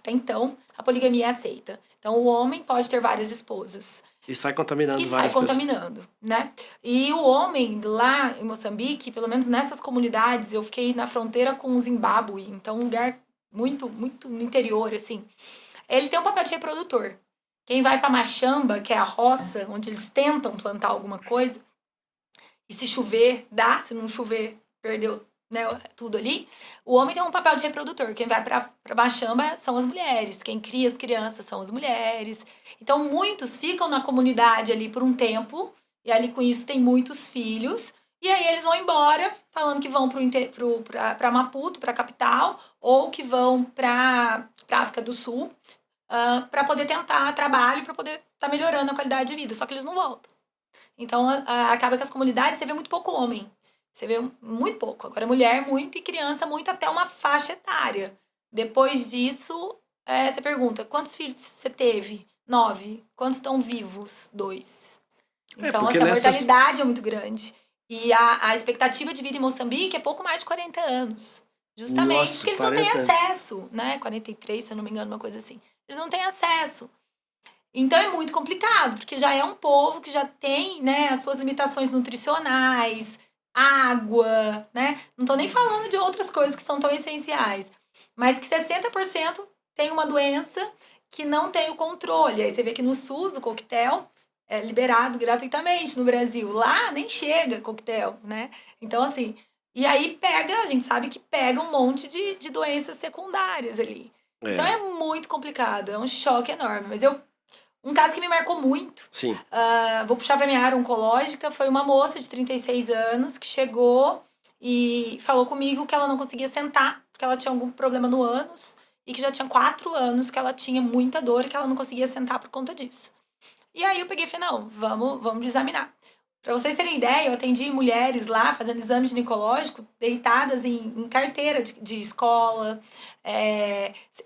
então, a poligamia é aceita. Então, o homem pode ter várias esposas. E sai contaminando E várias sai contaminando, né? E o homem lá em Moçambique, pelo menos nessas comunidades, eu fiquei na fronteira com o Zimbábue, então um lugar muito, muito no interior, assim. Ele tem um papel de reprodutor. Quem vai para Machamba, que é a roça, onde eles tentam plantar alguma coisa, e se chover, dá, se não chover, perdeu, né, tudo ali. O homem tem um papel de reprodutor. Quem vai para Machamba são as mulheres. Quem cria as crianças são as mulheres. Então, muitos ficam na comunidade ali por um tempo, e ali com isso tem muitos filhos. E aí eles vão embora, falando que vão para Maputo, para a capital, ou que vão para África do Sul, para poder tentar trabalho, para poder estar melhorando a qualidade de vida. Só que eles não voltam. Então, acaba que as comunidades você vê muito pouco homem. Você vê muito pouco. Agora, mulher muito e criança muito até uma faixa etária. Depois disso, você pergunta, quantos filhos você teve? 9. Quantos estão vivos? 2. Então, assim, a mortalidade é muito grande. E a expectativa de vida em Moçambique é pouco mais de 40 anos. Justamente porque eles não têm acesso, né? 43, se eu não me engano, uma coisa assim. Eles não têm acesso. Então é muito complicado, porque já é um povo que já tem, né, as suas limitações nutricionais, água, né? Não tô nem falando de outras coisas que são tão essenciais. Mas que 60% tem uma doença que não tem o controle. Aí você vê que no SUS o coquetel é liberado gratuitamente no Brasil. Lá nem chega coquetel, né? Então, assim... E aí a gente sabe que pega um monte de doenças secundárias ali. Então é muito complicado, é um choque enorme. Mas um caso que me marcou muito, Sim. Vou puxar pra minha área oncológica, foi uma moça de 36 anos que chegou e falou comigo que ela não conseguia sentar, porque ela tinha algum problema no ânus, e que já tinha 4 anos que ela tinha muita dor e que ela não conseguia sentar por conta disso. E aí eu peguei e falei, não, vamos examinar. Pra vocês terem ideia, eu atendi mulheres lá fazendo exame ginecológico, deitadas em carteira de escola,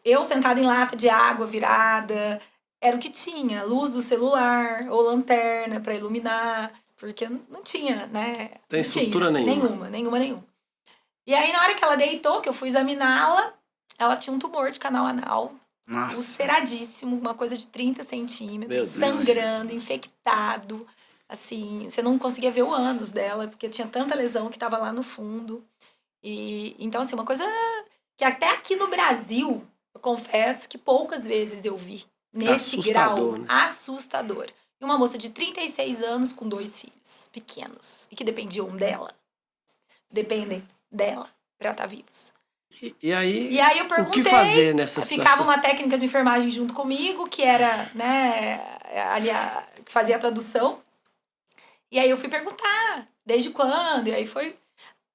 eu sentada em lata de água virada, era o que tinha, luz do celular ou lanterna pra iluminar, porque não tinha, né? Tem Não tinha, estrutura nenhuma. nenhuma. E aí, na hora que ela deitou, que eu fui examiná-la, ela tinha um tumor de canal anal, Nossa. ulceradíssimo, uma coisa de 30 centímetros, Meu Deus. sangrando, infectado. Assim, você não conseguia ver o ânus dela, porque tinha tanta lesão que tava lá no fundo. E então, assim, uma coisa que até aqui no Brasil, eu confesso que poucas vezes eu vi nesse Assustador, grau né? assustador. E uma moça de 36 anos com 2 filhos pequenos e que dependiam dela. Dependem dela pra estar vivos. E aí, E aí eu o perguntei, que fazer nessa ficava situação? uma técnica de enfermagem junto comigo, que era, né, ali que fazia a tradução. E aí eu fui perguntar, desde quando? E aí foi.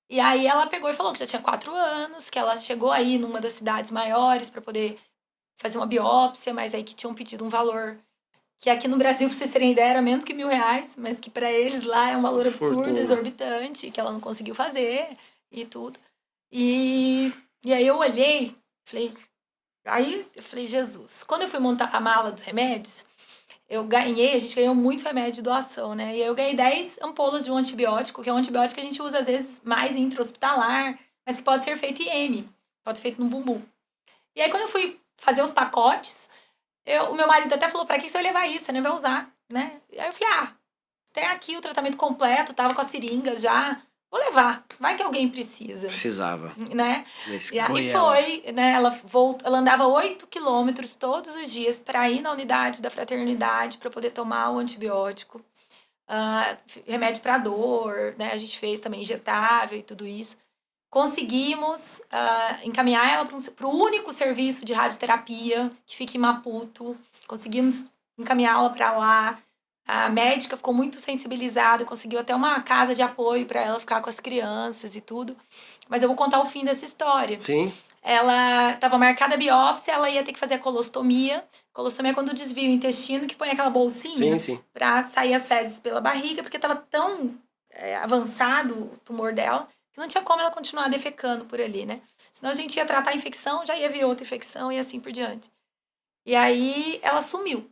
E aí ela pegou e falou que já tinha 4 anos, que ela chegou aí numa das cidades maiores para poder fazer uma biópsia, mas aí que tinham pedido um valor que aqui no Brasil, pra vocês terem ideia, era menos que R$1.000, mas que para eles lá é um valor absurdo, Fortuna. exorbitante, que ela não conseguiu fazer e tudo. E aí eu olhei, falei. Aí eu falei, Jesus. Quando eu fui montar a mala dos remédios, a gente ganhou muito remédio de doação, né? E aí eu ganhei 10 ampolas de um antibiótico, que é um antibiótico que a gente usa às vezes mais intra-hospitalar, mas que pode ser feito em M, pode ser feito no bumbum. E aí quando eu fui fazer os pacotes, o meu marido até falou, pra que você vai levar isso? Você nem vai usar, né? E aí eu falei, tem aqui o tratamento completo, tava com a seringa já, vou levar, vai que alguém precisa, Precisava. né? Nesse E caso. aí foi, né? Ela andava 8 quilômetros todos os dias para ir na unidade da fraternidade para poder tomar o antibiótico. Remédio para dor, né? A gente fez também injetável e tudo isso. Conseguimos encaminhar ela para o único serviço de radioterapia que fica em Maputo. Conseguimos encaminhá-la para lá. A médica ficou muito sensibilizada, conseguiu até uma casa de apoio para ela ficar com as crianças e tudo. Mas eu vou contar o fim dessa história. Sim. Ela estava marcada a biópsia, ela ia ter que fazer a colostomia. Colostomia é quando desvia o intestino, que põe aquela bolsinha Sim. para sair as fezes pela barriga, porque estava tão avançado o tumor dela que não tinha como ela continuar defecando por ali, né? Senão a gente ia tratar a infecção, já ia vir outra infecção e assim por diante. E aí ela sumiu.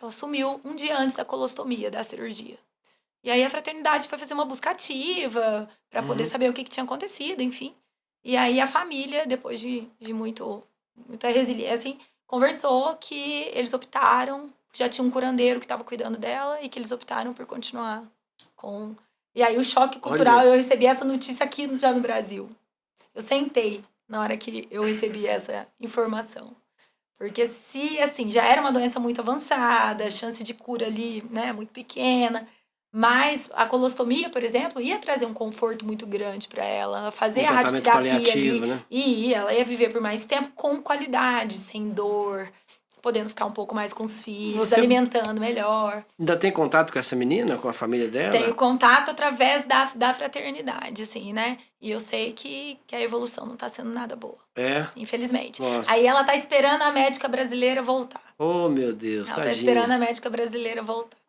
Ela sumiu um dia antes da colostomia, da cirurgia. E aí a fraternidade foi fazer uma busca ativa para poder saber o que tinha acontecido, enfim. E aí a família, depois de muita resiliência, assim, conversou que eles optaram, já tinha um curandeiro que estava cuidando dela e que eles optaram por continuar com... E aí o choque cultural, Olha. eu recebi essa notícia aqui já no Brasil. Eu sentei na hora que eu recebi essa informação. Porque se, assim, já era uma doença muito avançada, a chance de cura ali, né, muito pequena... Mas a colostomia, por exemplo, ia trazer um conforto muito grande para ela. Fazer a tratamento radioterapia paliativo, ali. né? E ela ia viver por mais tempo com qualidade, sem dor, podendo ficar um pouco mais com os filhos, alimentando melhor. Ainda tem contato com essa menina, com a família dela? Tenho contato através da fraternidade, assim, né? E eu sei que a evolução não tá sendo nada boa. Infelizmente. Nossa. Aí ela tá esperando a médica brasileira voltar. Oh, meu Deus, ela tadinha. tá esperando a médica brasileira voltar.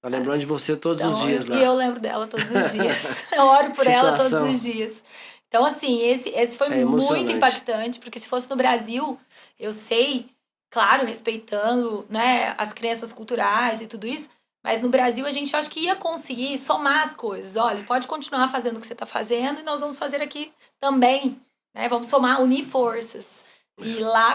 Tá lembrando de você todos os dias lá. E eu lembro dela todos os dias. Eu oro por ela todos os dias. Então, assim, esse foi muito impactante, porque se fosse no Brasil, eu sei, claro, respeitando, né, as crenças culturais e tudo isso, mas no Brasil a gente acho que ia conseguir somar as coisas. Olha, pode continuar fazendo o que você está fazendo e nós vamos fazer aqui também, né? Vamos somar, unir forças. E lá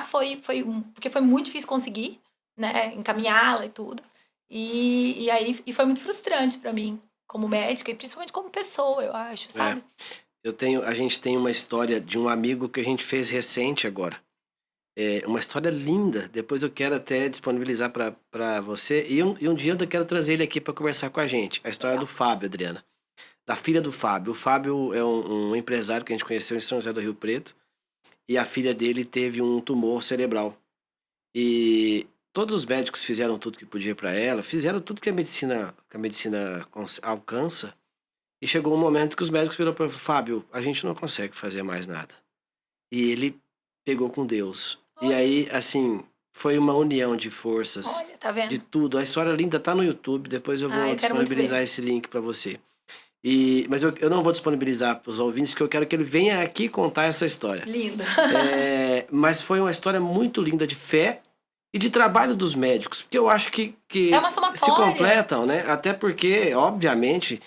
porque foi muito difícil conseguir, né, encaminhá-la e tudo. E aí foi muito frustrante pra mim, como médica, e principalmente como pessoa, eu acho, sabe? A gente tem uma história de um amigo que a gente fez recente agora. Uma história linda. Depois eu quero até disponibilizar pra você. E um dia eu quero trazer ele aqui pra conversar com a gente. A história do Fábio, Adriana. Da filha do Fábio. O Fábio é um empresário que a gente conheceu em São José do Rio Preto. E a filha dele teve um tumor cerebral. E todos os médicos fizeram tudo que podia para ela, fizeram tudo que a medicina alcança, e chegou um momento que os médicos viram para Fábio, a gente não consegue fazer mais nada. E ele pegou com Deus. E aí, assim, foi uma união de forças, Olha, tá vendo? de tudo. A história linda tá no YouTube, depois eu vou Eu quero muito disponibilizar ver. esse link para você. Mas eu não vou disponibilizar para os ouvintes, porque eu quero que ele venha aqui contar essa história. Lindo. Mas foi uma história muito linda de fé e de trabalho dos médicos, porque eu acho que É uma se somatória. completam, né? Até porque, obviamente,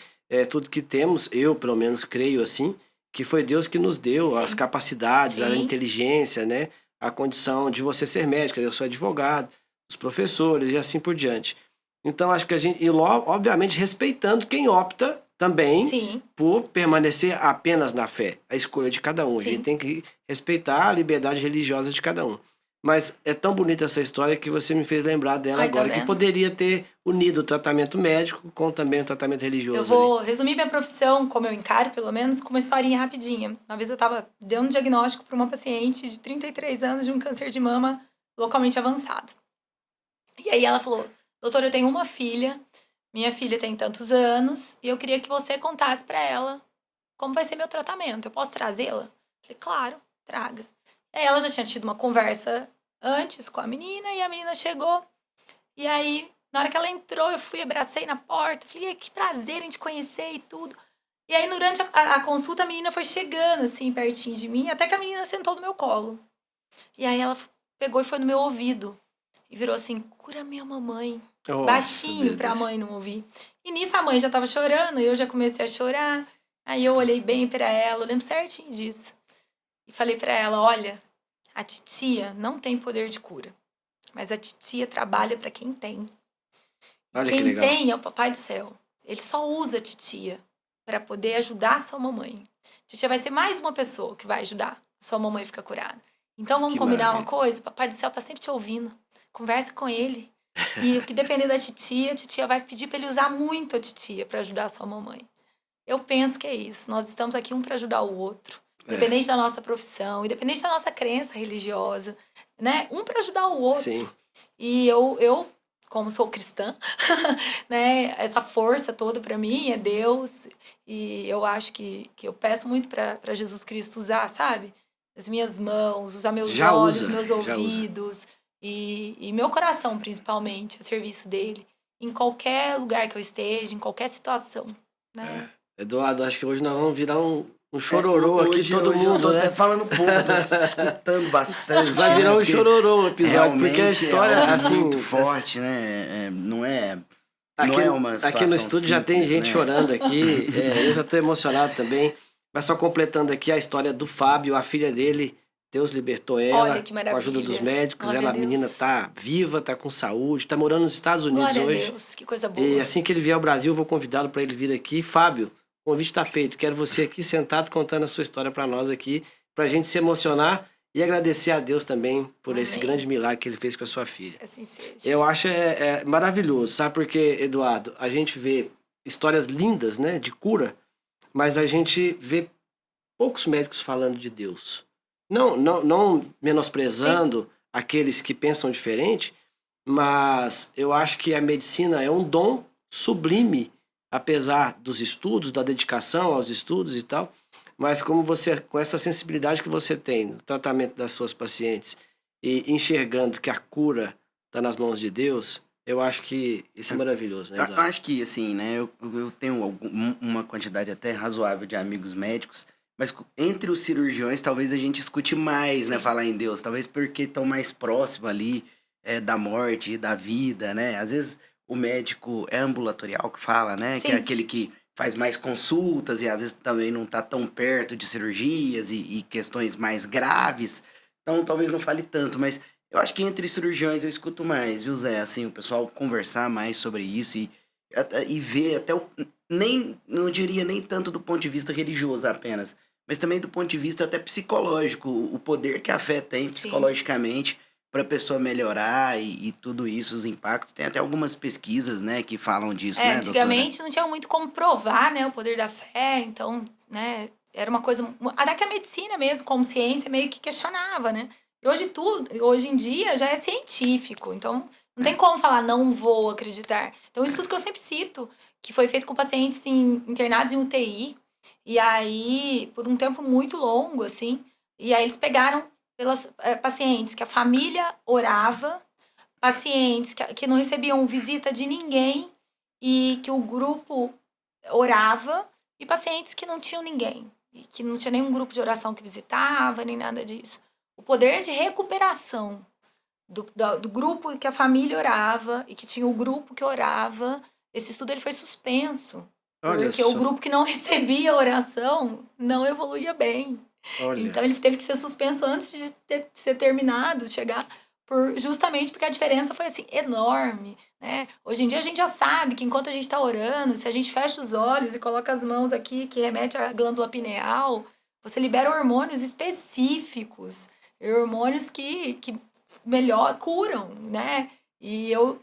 tudo que temos, eu pelo menos creio assim, que foi Deus que nos deu as Sim. capacidades, a Sim. inteligência, né? A condição de você ser médico, eu sou advogado, os professores e assim por diante. Então, acho que a gente, e obviamente respeitando quem opta também Sim. por permanecer apenas na fé, a escolha de cada um. A Sim. gente tem que respeitar a liberdade religiosa de cada um. Mas é tão bonita essa história que você me fez lembrar dela Ai, tá agora, que vendo? poderia ter unido o tratamento médico com também o tratamento religioso. Eu vou resumir minha profissão, como eu encaro, pelo menos, com uma historinha rapidinha. Uma vez eu tava dando um diagnóstico para uma paciente de 33 anos de um câncer de mama localmente avançado. E aí ela falou, doutora, eu tenho uma filha, minha filha tem tantos anos, e eu queria que você contasse para ela como vai ser meu tratamento. Eu posso trazê-la? Falei, claro, traga. E aí ela já tinha tido uma conversa antes com a menina, e a menina chegou, e aí, na hora que ela entrou, eu fui, abracei na porta, falei, que prazer em te conhecer e tudo. E aí, durante a consulta, a menina foi chegando, assim, pertinho de mim, até que a menina sentou no meu colo. E aí ela pegou e foi no meu ouvido, e virou assim, cura minha mamãe. Nossa, Baixinho meu pra Deus. mãe não ouvir. E nisso a mãe já tava chorando, e eu já comecei a chorar. Aí eu olhei bem pra ela, eu lembro certinho disso. E falei pra ela, olha, a titia não tem poder de cura, mas a titia trabalha pra quem tem. E Olha que quem legal. tem é o papai do céu. Ele só usa a titia pra poder ajudar a sua mamãe. A titia vai ser mais uma pessoa que vai ajudar a sua mamãe a ficar curada. Então vamos Que combinar uma maravilha. coisa? O papai do céu tá sempre te ouvindo. Conversa com ele. E o que depender da titia, a titia vai pedir pra ele usar muito a titia pra ajudar a sua mamãe. Eu penso que é isso. Nós estamos aqui um pra ajudar o outro. Independente da nossa profissão, independente da nossa crença religiosa, né? Um pra ajudar o outro. Sim. E eu como sou cristã, né? Essa força toda pra mim é Deus. E eu acho que eu peço muito pra Jesus Cristo usar, sabe? As minhas mãos, usar meus Já olhos, usa, meus já usa. ouvidos e meu coração, principalmente, a serviço dele. Em qualquer lugar que eu esteja, em qualquer situação, né? Eduardo, acho que hoje nós vamos virar um chororô aqui, Hoje todo eu mundo, tô né? até falando pouco, tô escutando bastante. Vai virar um porque chororô o episódio, porque a realmente história, é algo assim... muito forte, né? Não é Aqui, uma situação aqui no estúdio já tem simples, gente né? chorando aqui, eu já tô emocionado também. Mas só completando aqui a história do Fábio, a filha dele, Deus libertou ela, Olha que com a ajuda maravilha. dos médicos. Glória Ela, a a menina, Deus. tá viva, tá com saúde, tá morando nos Estados Unidos Glória a hoje. Deus, que coisa boa. E assim que ele vier ao Brasil, eu vou convidá-lo para ele vir aqui. Fábio, o convite está feito. Quero você aqui sentado contando a sua história para nós aqui, para a gente se emocionar e agradecer a Deus também por esse Amém. grande milagre que ele fez com a sua filha. Assim seja. Eu acho maravilhoso, sabe por quê, Eduardo? A gente vê histórias lindas, né, de cura, mas a gente vê poucos médicos falando de Deus. Não menosprezando aqueles que pensam diferente, mas eu acho que a medicina é um dom sublime, apesar dos estudos, da dedicação aos estudos e tal, mas como você, com essa sensibilidade que você tem no tratamento das suas pacientes e enxergando que a cura está nas mãos de Deus, eu acho que isso é maravilhoso, né, Eu Eduardo? acho que, assim, né, eu tenho uma quantidade até razoável de amigos médicos, mas entre os cirurgiões talvez a gente escute mais, né, falar em Deus, talvez porque estão mais próximo ali da morte, da vida, né, às vezes o médico é ambulatorial que fala, né, que é Sim. aquele que faz mais consultas e às vezes também não tá tão perto de cirurgias e questões mais graves, então talvez não fale tanto, mas eu acho que entre cirurgiões eu escuto mais, viu, Zé? Assim, o pessoal conversar mais sobre isso e ver até não diria nem tanto do ponto de vista religioso apenas, mas também do ponto de vista até psicológico, o poder que a fé tem psicologicamente para a pessoa melhorar e tudo isso, os impactos. Tem até algumas pesquisas, né, que falam disso, né, doutora? Antigamente não tinha muito como provar, né, o poder da fé, então, né, era uma coisa... Até que a medicina mesmo, como ciência, meio que questionava, né? E hoje em dia já é científico, então não tem como falar não vou acreditar. Então, um estudo que eu sempre cito, que foi feito com pacientes internados em UTI, e aí, por um tempo muito longo, assim, e aí eles pegaram pelas pacientes que a família orava, pacientes que não recebiam visita de ninguém e que o grupo orava, e pacientes que não tinham ninguém, e que não tinha nenhum grupo de oração que visitava, nem nada disso. O poder de recuperação do grupo que a família orava e que tinha o grupo que orava, esse estudo ele foi suspenso. Olha Porque só. o grupo que não recebia oração não evoluía bem. Olha. Então ele teve que ser suspenso antes de ser terminado, chegar, justamente porque a diferença foi assim, enorme. Né? Hoje em dia a gente já sabe que enquanto a gente está orando, se a gente fecha os olhos e coloca as mãos aqui, que remete à glândula pineal, você libera hormônios específicos, hormônios que melhor curam, né? E eu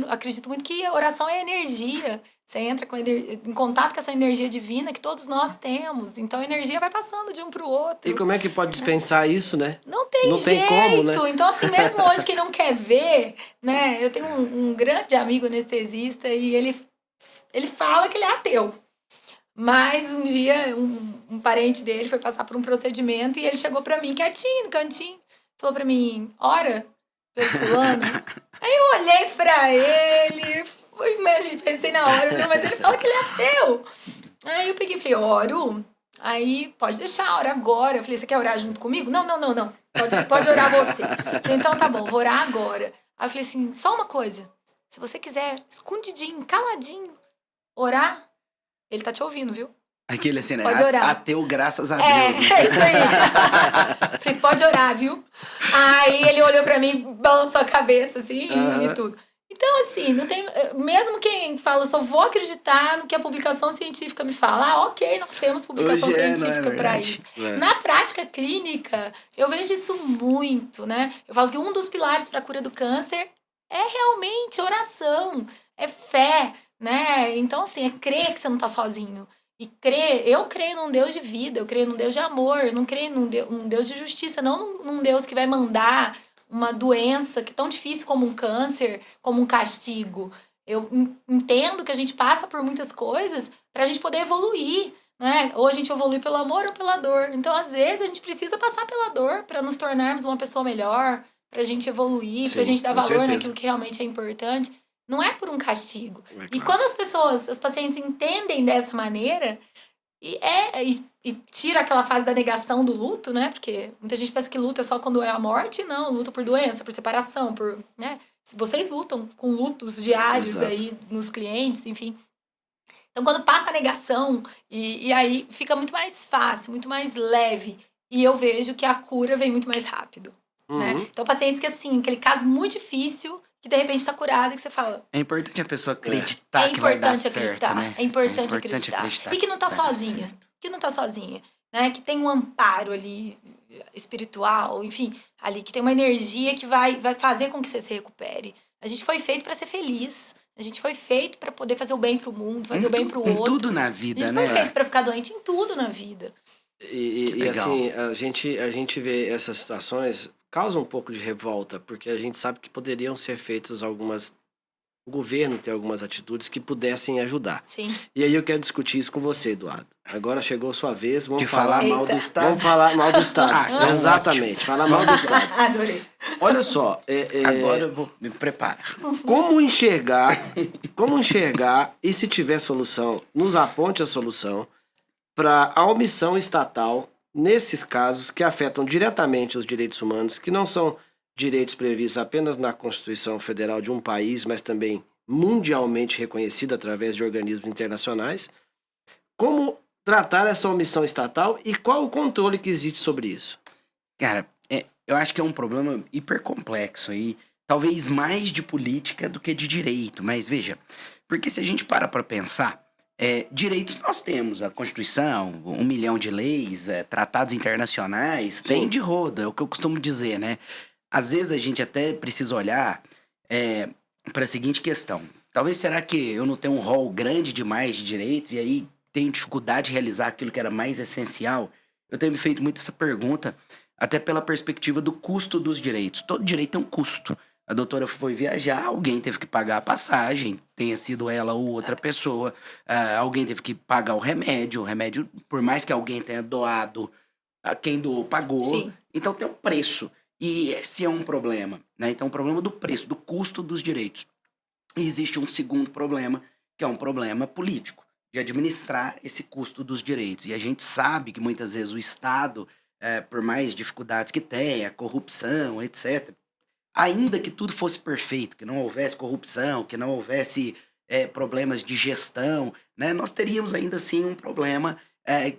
acredito muito que a oração é energia. Você entra em contato com essa energia divina que todos nós temos. Então a energia vai passando de um para o outro. E como é que pode dispensar isso, né? Não tem Não tem jeito. como, né? Então, assim, mesmo hoje quem não quer ver, né? Eu tenho um grande amigo anestesista e ele fala que ele é ateu. Mas um dia um parente dele foi passar por um procedimento e ele chegou pra mim, quietinho, no cantinho, falou pra mim, ora pelo fulano. Aí eu olhei pra ele, pensei na hora, não, mas ele fala que ele é ateu. Aí eu peguei e falei, oro. Aí, pode deixar, ora agora. Eu falei, você quer orar junto comigo? Não. Pode orar você. Eu falei, então tá bom, vou orar agora. Aí eu falei assim, só uma coisa. Se você quiser, escondidinho, caladinho, orar, ele tá te ouvindo, viu? Aquele assim, né? Pode orar. Ateu, graças a Deus, né? É isso aí. Falei, pode orar, viu? Aí ele olhou pra mim, balançou a cabeça, assim, e tudo. Então, assim, não tem. Mesmo quem fala, eu só vou acreditar no que a publicação científica me fala. Ah, ok, nós temos publicação científica pra isso. Na prática clínica, eu vejo isso muito, né? Eu falo que um dos pilares pra cura do câncer é realmente oração, é fé, né? Então, assim, é crer que você não tá sozinho. E eu creio num Deus de vida, eu creio num Deus de amor, eu não creio num Deus de justiça, não num Deus que vai mandar uma doença que é tão difícil como um câncer, como um castigo. Eu entendo que a gente passa por muitas coisas pra gente poder evoluir, né? Ou a gente evolui pelo amor ou pela dor. Então, às vezes, a gente precisa passar pela dor pra nos tornarmos uma pessoa melhor, pra gente evoluir, pra gente dar valor naquilo que realmente é importante. Não é por um castigo. Claro. E quando as pacientes entendem dessa maneira, e tira aquela fase da negação do luto, né? Porque muita gente pensa que luto é só quando é a morte. Não, luta por doença, por separação, né? Vocês lutam com lutos diários aí nos clientes, enfim. Então, quando passa a negação, e aí fica muito mais fácil, muito mais leve. E eu vejo que a cura vem muito mais rápido. Né? Então, pacientes que, assim, aquele caso muito difícil, que de repente está curado e que você fala... É importante a pessoa acreditar que vai dar certo, né? É importante acreditar. E que não está sozinha. Que não está sozinha. Né? Que tem um amparo ali espiritual, enfim, ali que tem uma energia que vai fazer com que você se recupere. A gente foi feito para ser feliz. A gente foi feito para poder fazer o bem pro mundo, fazer o bem pro outro. Em tudo na vida, né? A gente foi feito para ficar doente em tudo na vida. E assim, a gente vê essas situações... causa um pouco de revolta, porque a gente sabe que poderiam ser feitas o governo ter algumas atitudes que pudessem ajudar. Sim. E aí eu quero discutir isso com você, Eduardo. Agora chegou a sua vez, vamos de falar mal do Estado. Vamos falar mal do Estado. Exatamente, falar mal do Estado. Adorei. Olha só. Agora eu vou me preparar. Como enxergar, e se tiver solução, nos aponte a solução para a omissão estatal nesses casos que afetam diretamente os direitos humanos, que não são direitos previstos apenas na Constituição Federal de um país, mas também mundialmente reconhecido através de organismos internacionais. Como tratar essa omissão estatal e qual o controle que existe sobre isso? Cara, eu acho que é um problema hipercomplexo aí, talvez mais de política do que de direito, mas veja, porque se a gente para pensar, direitos nós temos, a Constituição, 1 milhão de leis, tratados internacionais, Sim. tem de rodo, é o que eu costumo dizer, né? Às vezes a gente até precisa olhar para a seguinte questão. Talvez será que eu não tenho um rol grande demais de direitos e aí tenho dificuldade de realizar aquilo que era mais essencial? Eu tenho me feito muito essa pergunta, até pela perspectiva do custo dos direitos. Todo direito tem um custo. A doutora foi viajar, alguém teve que pagar a passagem, tenha sido ela ou outra pessoa, alguém teve que pagar o remédio, por mais que alguém tenha doado, quem doou pagou. Sim. Então tem um preço. E esse é um problema, né? Então, o problema do preço, do custo dos direitos. E existe um segundo problema, que é um problema político, de administrar esse custo dos direitos. E a gente sabe que muitas vezes o Estado, por mais dificuldades que tenha, corrupção, etc., ainda que tudo fosse perfeito, que não houvesse corrupção, que não houvesse problemas de gestão, né, nós teríamos ainda assim um problema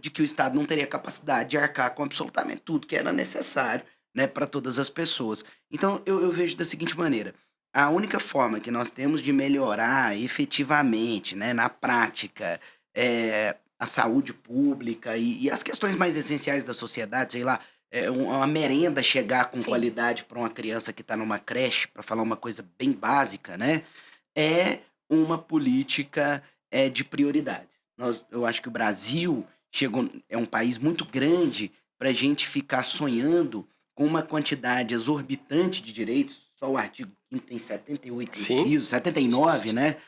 de que o Estado não teria capacidade de arcar com absolutamente tudo que era necessário, né, para todas as pessoas. Então, eu vejo da seguinte maneira: a única forma que nós temos de melhorar efetivamente, né, na prática, a saúde pública e as questões mais essenciais da sociedade, sei lá, uma merenda chegar com Sim. qualidade para uma criança que está numa creche, para falar uma coisa bem básica, né, é uma política de prioridades. Eu acho que o Brasil é um país muito grande para a gente ficar sonhando com uma quantidade exorbitante de direitos. Só o artigo 5º tem 78 Sim. incisos, 79, né?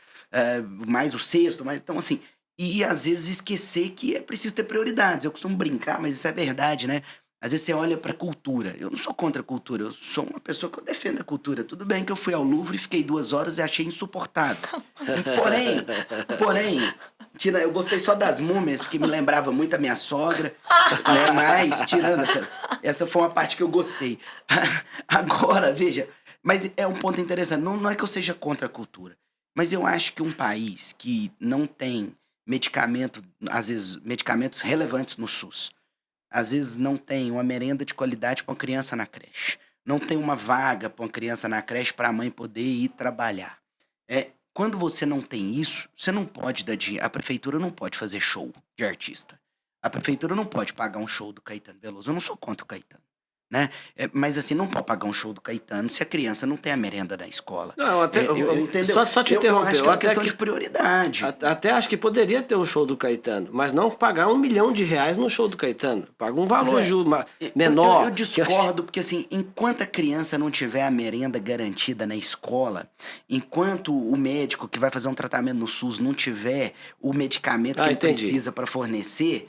Mais o 6º, mais... Então, assim, e às vezes esquecer que é preciso ter prioridades. Eu costumo brincar, mas isso é verdade, né? Às vezes você olha para a cultura. Eu não sou contra a cultura, eu sou uma pessoa que eu defendo a cultura. Tudo bem que eu fui ao Louvre e fiquei 2 horas e achei insuportável. Porém, eu gostei só das múmias, que me lembrava muito a minha sogra, né? Mas, tirando essa foi uma parte que eu gostei. Agora, veja, mas é um ponto interessante. Não é que eu seja contra a cultura, mas eu acho que um país que não tem medicamento, às vezes, medicamentos relevantes no SUS, às vezes não tem uma merenda de qualidade para uma criança na creche, não tem uma vaga para uma criança na creche para a mãe poder ir trabalhar. Quando você não tem isso, você não pode dar dinheiro. A prefeitura não pode fazer show de artista. A prefeitura não pode pagar um show do Caetano Veloso. Eu não sou contra o Caetano, né? Mas assim, não pode pagar um show do Caetano se a criança não tem a merenda da escola. Não, entendeu? Só te interromper. Eu acho que é uma questão de prioridade. Até acho que poderia ter um show do Caetano, mas não pagar R$1 milhão no show do Caetano. Paga um valor menor. Eu discordo, porque assim, enquanto a criança não tiver a merenda garantida na escola, enquanto o médico que vai fazer um tratamento no SUS não tiver o medicamento que ele precisa para fornecer,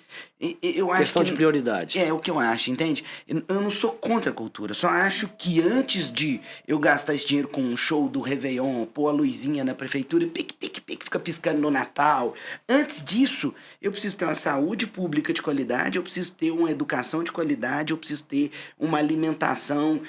eu acho questão de prioridade. É o que eu acho, entende? Eu não sou contra a cultura, só acho que antes de eu gastar esse dinheiro com um show do Réveillon, pôr a luzinha na prefeitura e pique, fica piscando no Natal, antes disso, eu preciso ter uma saúde pública de qualidade, eu preciso ter uma educação de qualidade, eu preciso ter uma alimentação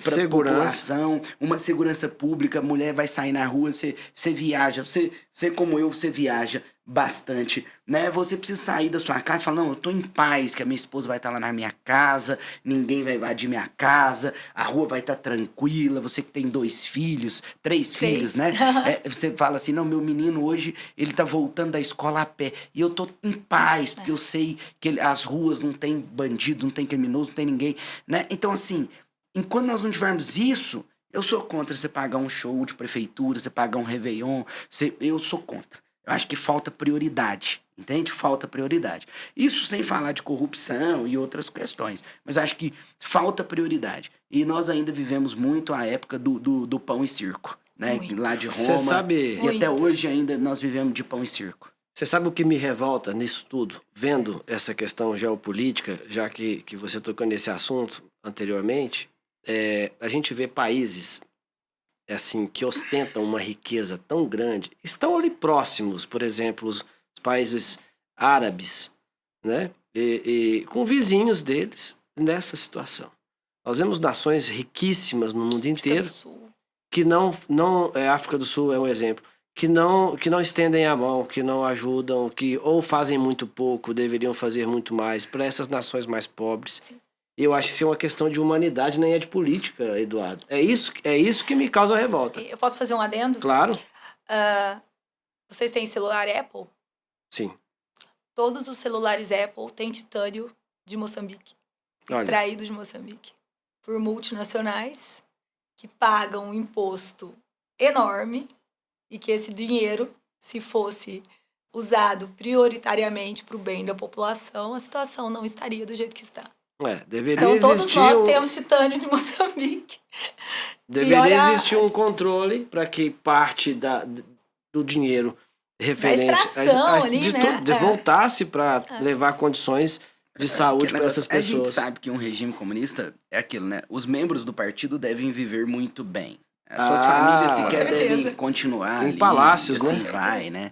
para a população, uma segurança pública. A mulher vai sair na rua, você viaja, você como eu, você viaja bastante, né? Você precisa sair da sua casa e falar: não, eu tô em paz, que a minha esposa vai estar lá na minha casa, ninguém vai invadir minha casa, a rua vai estar tranquila. Você que tem 2 filhos, 3 filhos, né? Você fala assim: não, meu menino hoje, ele tá voltando da escola a pé, e eu tô em paz, porque eu sei que as ruas não tem bandido, não tem criminoso, não tem ninguém, né? Então, assim, enquanto nós não tivermos isso, eu sou contra você pagar um show de prefeitura, você pagar um Réveillon, eu sou contra. Eu acho que falta prioridade, entende? Falta prioridade. Isso sem falar de corrupção e outras questões. Mas eu acho que falta prioridade. E nós ainda vivemos muito a época do pão e circo, né? Muito. Lá de Você Roma. sabe... E até hoje ainda nós vivemos de pão e circo. Você sabe o que me revolta nisso tudo? Vendo essa questão geopolítica, já que você tocou nesse assunto anteriormente, a gente vê países... assim, que ostentam uma riqueza tão grande, estão ali próximos, por exemplo, os países árabes, né? E com vizinhos deles nessa situação. Nós vemos nações riquíssimas no mundo inteiro que não África do Sul é um exemplo, que não estendem a mão, que não ajudam, que ou fazem muito pouco, deveriam fazer muito mais para essas nações mais pobres. Sim. Eu acho que isso é uma questão de humanidade, nem é de política, Eduardo. É isso que me causa revolta. Eu posso fazer um adendo? Claro. Vocês têm celular Apple? Sim. Todos os celulares Apple têm titânio de Moçambique. Extraído de Moçambique. Por multinacionais que pagam um imposto enorme e que esse dinheiro, se fosse usado prioritariamente para o bem da população, a situação não estaria do jeito que está. Deveria então, existir todos nós temos titânio de Moçambique. Deveria existir um controle para que parte do dinheiro referente da extração ali, né? voltasse para levar condições de saúde Aquele para essas negócio, a gente pessoas. sabe que um regime comunista é aquilo, né? Os membros do partido devem viver muito bem. As suas Ah, famílias Com sequer devem certeza. continuar Em ali, palácios, e assim né? vai, né?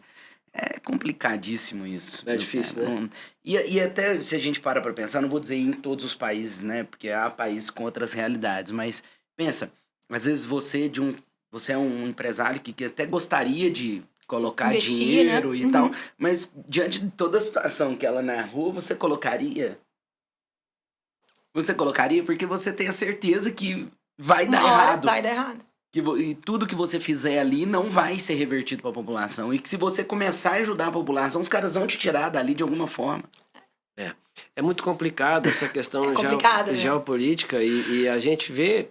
É complicadíssimo isso. É viu, difícil, cara? né? E até se a gente para pra pensar, não vou dizer em todos os países, né? Porque há países com outras realidades, mas pensa, às vezes você é um empresário que até gostaria de colocar Investir, dinheiro né? e tal, mas diante de toda a situação que ela na rua, você colocaria? Você colocaria porque você tem a certeza que vai dar Uma hora errado. vai dar errado. E tudo que você fizer ali não vai ser revertido para a população. E que se você começar a ajudar a população, os caras vão te tirar dali de alguma forma. É muito complicado essa questão É complicado, né? geopolítica e a gente vê,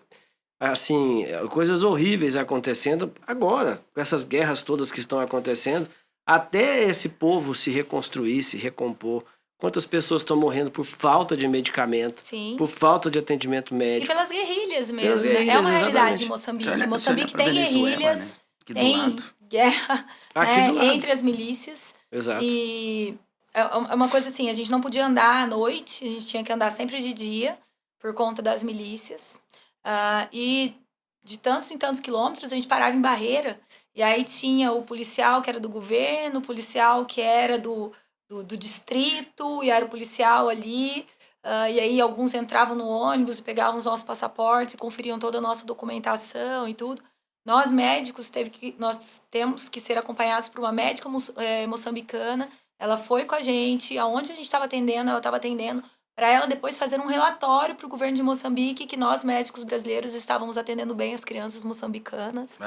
assim, coisas horríveis acontecendo agora, com essas guerras todas que estão acontecendo, até esse povo se reconstruir, se recompor. Quantas pessoas estão morrendo por falta de medicamento, Sim. por falta de atendimento E médico. pelas guerrilhas mesmo, Pelas né? É guerrilhas, uma realidade exatamente. em Moçambique. Você olha Moçambique pra tem Venezuela, guerrilhas, né? Aqui do tem lado. guerra, Aqui né, do lado. entre as milícias. Exato. E é uma coisa assim, a gente não podia andar à noite, a gente tinha que andar sempre de dia, por conta das milícias. E de tantos em tantos quilômetros, a gente parava em barreira. E aí tinha o policial que era do governo, o policial que era do distrito, e era o policial ali. E aí alguns entravam no ônibus e pegavam os nossos passaportes e conferiam toda a nossa documentação e tudo. Nós médicos nós temos que ser acompanhados por uma médica moçambicana. Ela foi com a gente, aonde a gente estava atendendo, ela estava atendendo, para ela depois fazer um relatório para o governo de Moçambique que nós médicos brasileiros estávamos atendendo bem as crianças moçambicanas.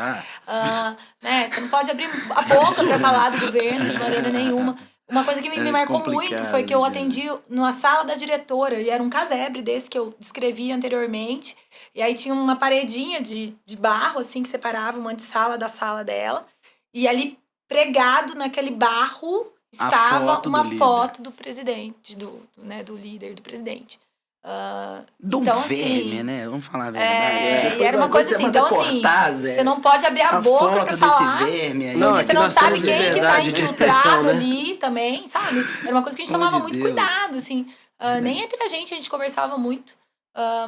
Né? Você não pode abrir a boca para falar do governo de maneira nenhuma. Uma coisa que me marcou muito foi que eu atendi numa sala da diretora, e era um casebre desse que eu descrevi anteriormente. E aí tinha uma paredinha de barro, assim, que separava uma antessala da sala dela. E ali, pregado naquele barro, estava uma foto do presidente, do líder, do presidente. Então, verme, assim, né? Vamos falar a verdade. E era uma coisa assim, então assim, você não pode abrir a boca pra falar. Desse verme aí. Porque você não sabe quem que tá infiltrado, né? Ali também, sabe? Era uma coisa que a gente tomava muito cuidado, assim. Nem entre a gente conversava muito.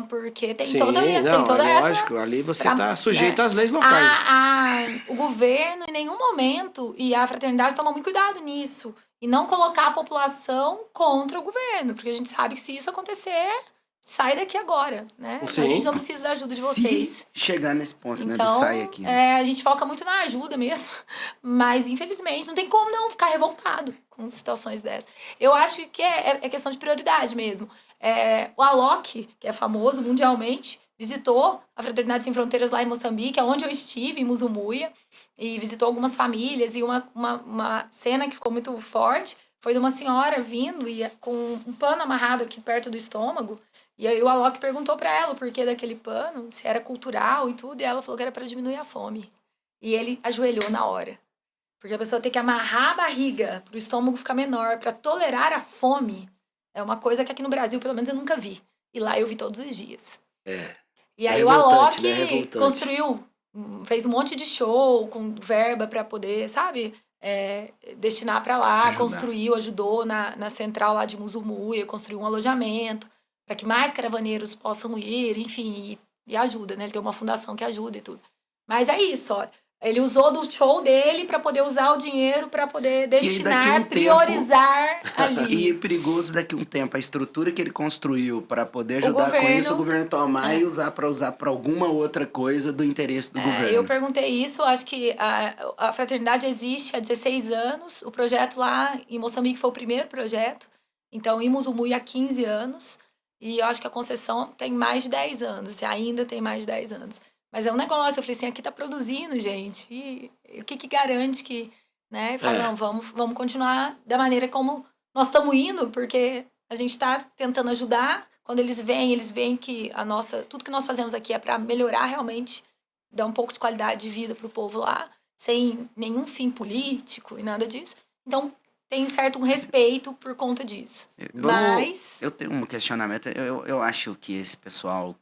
Porque tem toda essa... Lógico, ali você tá sujeito às leis locais. O governo, em nenhum momento, e a fraternidade tomam muito cuidado nisso. E não colocar a população contra o governo. Porque a gente sabe que se isso acontecer, sai daqui agora, né? Sim. A gente não precisa da ajuda de vocês. Se chegar nesse ponto, então, né? Do sai aqui. Né? A gente foca muito na ajuda mesmo. Mas, infelizmente, não tem como não ficar revoltado com situações dessas. Eu acho que é questão de prioridade mesmo. O Alok, que é famoso mundialmente, visitou a Fraternidade Sem Fronteiras lá em Moçambique, onde eu estive, em Musumuia, e visitou algumas famílias. E uma cena que ficou muito forte foi de uma senhora vindo com um pano amarrado aqui perto do estômago. E aí o Alok perguntou para ela o porquê daquele pano, se era cultural e tudo, e ela falou que era para diminuir a fome. E ele ajoelhou na hora. Porque a pessoa tem que amarrar a barriga para o estômago ficar menor, para tolerar a fome. É uma coisa que aqui no Brasil, pelo menos, eu nunca vi. E lá eu vi todos os dias. E aí o Alok fez um monte de show com verba para poder, sabe, destinar para lá, ajudou na central lá de Musumuia, construiu um alojamento para que mais caravaneiros possam ir, enfim, e ajuda, né? Ele tem uma fundação que ajuda e tudo. Mas é isso, olha. Ele usou do show dele para poder usar o dinheiro para poder destinar, priorizar ali. E é perigoso daqui a um tempo a estrutura que ele construiu para poder ajudar com isso, o governo tomar e usar para alguma outra coisa do interesse do governo. Eu perguntei isso, acho que a fraternidade existe há 16 anos. O projeto lá em Moçambique foi o primeiro projeto. Então, em Musumuia há 15 anos. E eu acho que a concessão tem mais de 10 anos, assim, ainda tem mais de 10 anos. Mas é um negócio, eu falei assim, aqui tá produzindo, gente. E o que garante que, né? Eu falei, não, vamos continuar da maneira como nós estamos indo, porque a gente tá tentando ajudar. Quando eles veem que tudo que nós fazemos aqui é para melhorar realmente, dar um pouco de qualidade de vida pro povo lá, sem nenhum fim político e nada disso. Então, tem certo respeito por conta disso. Mas... Eu tenho um questionamento, eu acho que esse pessoal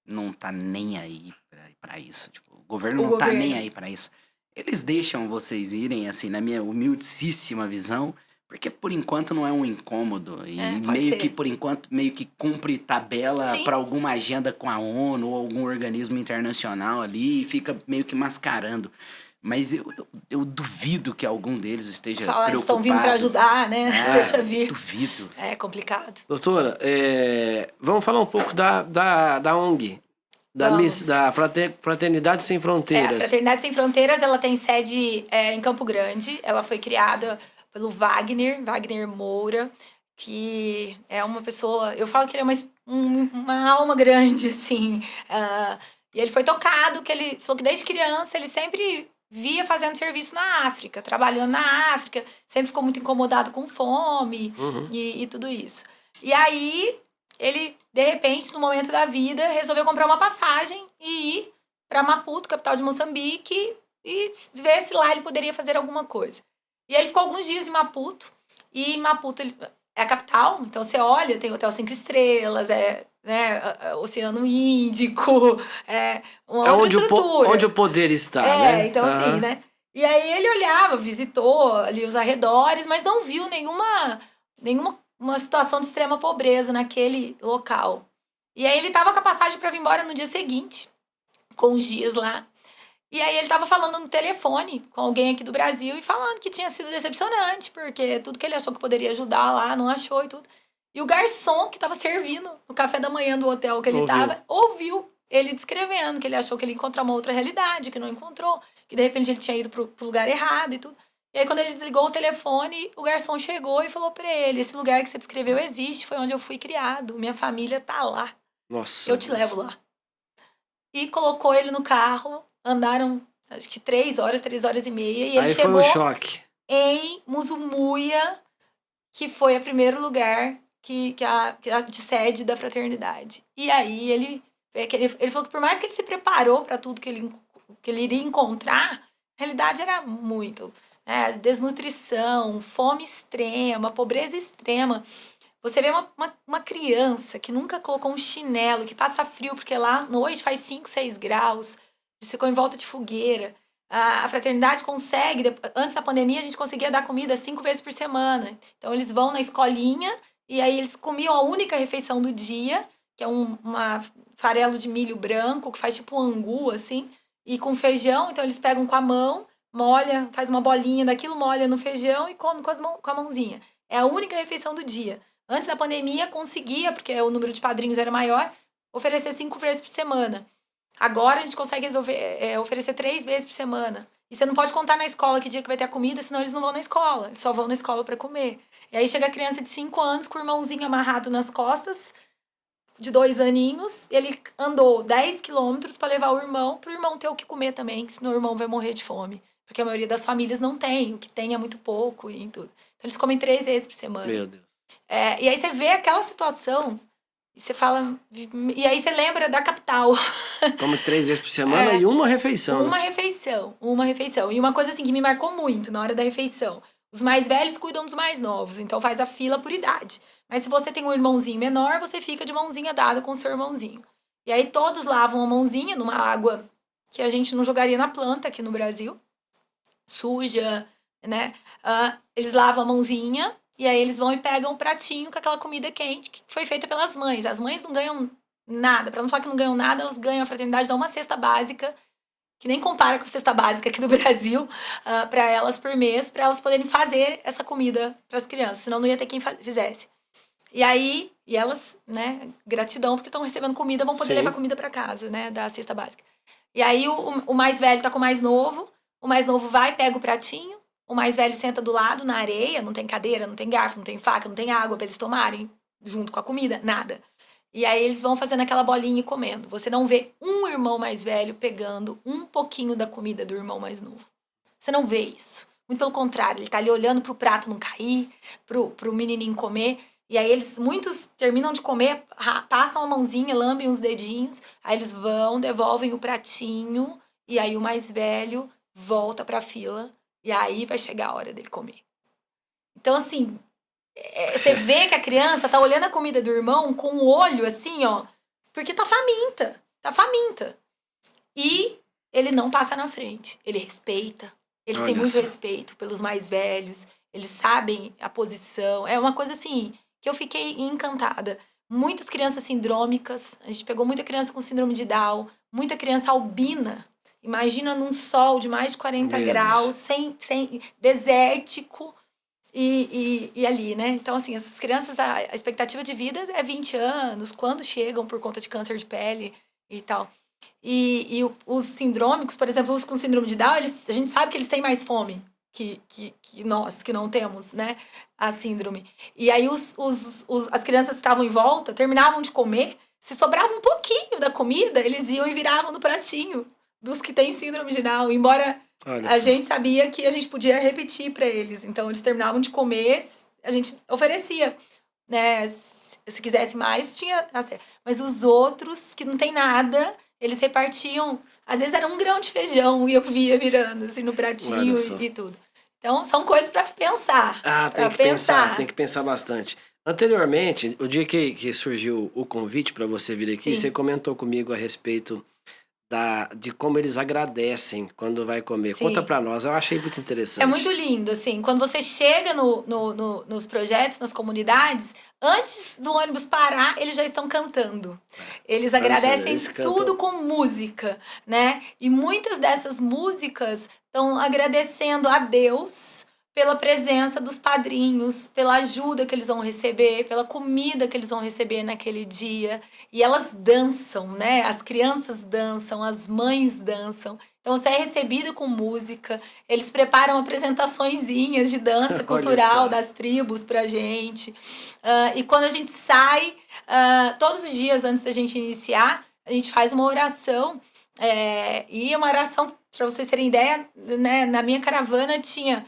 não tá nem aí pra isso. Tipo, o governo não tá nem aí pra isso. Eles deixam vocês irem, assim, na minha humildíssima visão, Porque por enquanto não é um incômodo. E pode meio ser. que por enquanto meio que cumpre tabela Sim. para alguma agenda com a ONU ou algum organismo internacional ali e fica meio que mascarando. Mas eu duvido que algum deles esteja Fala, eles estão preocupado. vindo para ajudar, né? Deixa vir. Duvido. É complicado. Doutora, vamos falar um pouco da ONG, Vamos. da Fraternidade Sem A Fronteiras. Fraternidade Sem Fronteiras, ela tem sede em Campo Grande. Ela foi criada pelo Wagner Moura, que é uma pessoa... Eu falo que ele é uma alma grande, assim. E ele foi tocado, que ele falou que desde criança ele sempre via fazendo serviço na África, trabalhando na África, sempre ficou muito incomodado com fome e tudo isso. E aí, ele, de repente, no momento da vida, resolveu comprar uma passagem e ir para Maputo, capital de Moçambique, e ver se lá ele poderia fazer alguma coisa. E aí ele ficou alguns dias em Maputo, e Maputo é a capital, então você olha, tem Hotel 5 Estrelas, Oceano Índico, uma outra estrutura. Onde o poder está, né? Então assim, né? E aí ele olhava, visitou ali os arredores, mas não viu nenhuma uma situação de extrema pobreza naquele local. E aí ele tava com a passagem para vir embora no dia seguinte, com os dias lá. E aí ele tava falando no telefone com alguém aqui do Brasil e falando que tinha sido decepcionante, porque tudo que ele achou que poderia ajudar lá, não achou e tudo. E o garçom que tava servindo o café da manhã do hotel que ele tava, ouviu ele descrevendo que ele achou que ele ia encontrar uma outra realidade, que não encontrou, que de repente ele tinha ido pro lugar errado e tudo. E aí quando ele desligou o telefone, o garçom chegou e falou pra ele: esse lugar que você descreveu existe, foi onde eu fui criado, minha família tá lá. Nossa, eu te levo lá. E colocou ele no carro, andaram acho que 3 horas e meia, e ele aí chegou foi um choque. em Muzumuia, que foi o primeiro lugar de sede da fraternidade. E aí ele falou que por mais que ele se preparou para tudo que ele iria encontrar, a realidade era muito, né? Desnutrição, fome extrema, pobreza extrema. Você vê uma criança que nunca colocou um chinelo, que passa frio, porque lá noite faz 5, 6 graus, ficou em volta de fogueira. A fraternidade consegue, antes da pandemia, a gente conseguia dar comida 5 vezes por semana. Então, eles vão na escolinha e aí eles comiam a única refeição do dia, que é uma farelo de milho branco, que faz tipo um angu, assim, e com feijão. Então, eles pegam com a mão, molha, faz uma bolinha daquilo, molha no feijão e come com a mãozinha. É a única refeição do dia. Antes da pandemia, conseguia, porque o número de padrinhos era maior, oferecer 5 vezes por semana. Agora a gente consegue oferecer 3 vezes por semana. E você não pode contar na escola que dia que vai ter a comida, senão eles não vão na escola. Eles só vão na escola para comer. E aí chega a criança de 5 anos com o irmãozinho amarrado nas costas, de 2 aninhos. Ele andou 10 quilômetros para levar o irmão, pro irmão ter o que comer também, que senão o irmão vai morrer de fome. Porque a maioria das famílias não tem, o que tem é muito pouco e tudo. Então eles comem 3 vezes por semana. Meu Deus. E aí você vê aquela situação e você fala... E aí você lembra da capital. Come 3 vezes por semana e uma refeição. Uma refeição. E uma coisa assim que me marcou muito na hora da refeição. Os mais velhos cuidam dos mais novos, então faz a fila por idade. Mas se você tem um irmãozinho menor, você fica de mãozinha dada com o seu irmãozinho. E aí todos lavam a mãozinha numa água que a gente não jogaria na planta aqui no Brasil. Suja, né? Eles lavam a mãozinha... E aí eles vão e pegam um pratinho com aquela comida quente que foi feita pelas mães. As mães não ganham nada. Pra não falar que não ganham nada, elas ganham, a fraternidade dá uma cesta básica, que nem compara com a cesta básica aqui do Brasil, para elas por mês, para elas poderem fazer essa comida para as crianças. Senão não ia ter quem fizesse. E aí, elas, né, gratidão porque estão recebendo comida, vão poder levar comida para casa, né, da cesta básica. E aí o mais velho tá com o mais novo vai, pega o pratinho, o mais velho senta do lado, na areia, não tem cadeira, não tem garfo, não tem faca, não tem água pra eles tomarem, junto com a comida, nada. E aí eles vão fazendo aquela bolinha e comendo. Você não vê um irmão mais velho pegando um pouquinho da comida do irmão mais novo. Você não vê isso. Muito pelo contrário, ele tá ali olhando pro prato não cair, pro menininho comer. E aí muitos terminam de comer, passam a mãozinha, lambem os dedinhos, aí eles vão, devolvem o pratinho, e aí o mais velho volta pra fila. E aí vai chegar a hora dele comer. Então, assim, você vê que a criança tá olhando a comida do irmão com o olho assim, ó, porque tá faminta. E ele não passa na frente. Ele respeita. Eles têm muito respeito pelos mais velhos. eles sabem a posição. É uma coisa assim que eu fiquei encantada. Muitas crianças sindrômicas, a gente pegou muita criança com síndrome de Down, muita criança albina. Imagina num sol de mais de 40 Meu graus, Deus. sem desértico e ali, né? Então, assim, essas crianças, a expectativa de vida é 20 anos, quando chegam por conta de câncer de pele e tal. Os sindrômicos, por exemplo, os com síndrome de Down, a gente sabe que eles têm mais fome que nós, que não temos, né, a síndrome. E aí as crianças que estavam em volta terminavam de comer, se sobrava um pouquinho da comida, eles iam e viravam no pratinho dos que têm síndrome de Down, embora Olha a só. gente sabia que a gente podia repetir para eles. Então, eles terminavam de comer, a gente oferecia, né, se quisesse mais, tinha acesso. Mas os outros, que não tem nada, eles repartiam, às vezes era 1 grão de feijão e eu via virando assim no pratinho Olha só. e tudo. Então, são coisas para pensar. Tem que pensar, tem que pensar bastante. Anteriormente, o dia que surgiu o convite para você vir aqui, Sim. você comentou comigo a respeito de como eles agradecem quando vai comer. Sim. Conta para nós, eu achei muito interessante. É muito lindo, assim. Quando você chega nos projetos, nas comunidades, antes do ônibus parar, eles já estão cantando. Eles agradecem eles cantam. tudo com música, né? E muitas dessas músicas estão agradecendo a Deus pela presença dos padrinhos, pela ajuda que eles vão receber, pela comida que eles vão receber naquele dia. E elas dançam, né? As crianças dançam, as mães dançam. Então, você é recebido com música. Eles preparam apresentaçõezinhas de dança cultural das tribos pra gente. E quando a gente sai, todos os dias antes da gente iniciar, a gente faz uma oração. E uma oração, para vocês terem ideia, né, na minha caravana tinha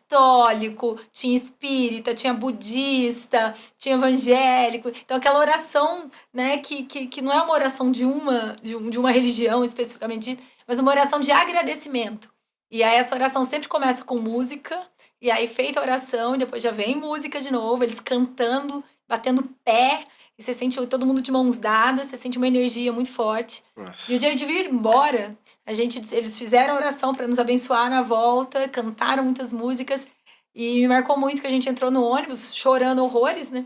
católico, tinha espírita, tinha budista, tinha evangélico. Então, aquela oração, né, que não é uma oração de uma religião especificamente, mas uma oração de agradecimento. E aí, essa oração sempre começa com música, e aí, feita a oração, e depois já vem música de novo, eles cantando, batendo pé, e você sente todo mundo de mãos dadas, você sente uma energia muito forte. Nossa. E o dia de vir embora, eles fizeram a oração para nos abençoar na volta, cantaram muitas músicas, e me marcou muito que a gente entrou no ônibus chorando horrores, né?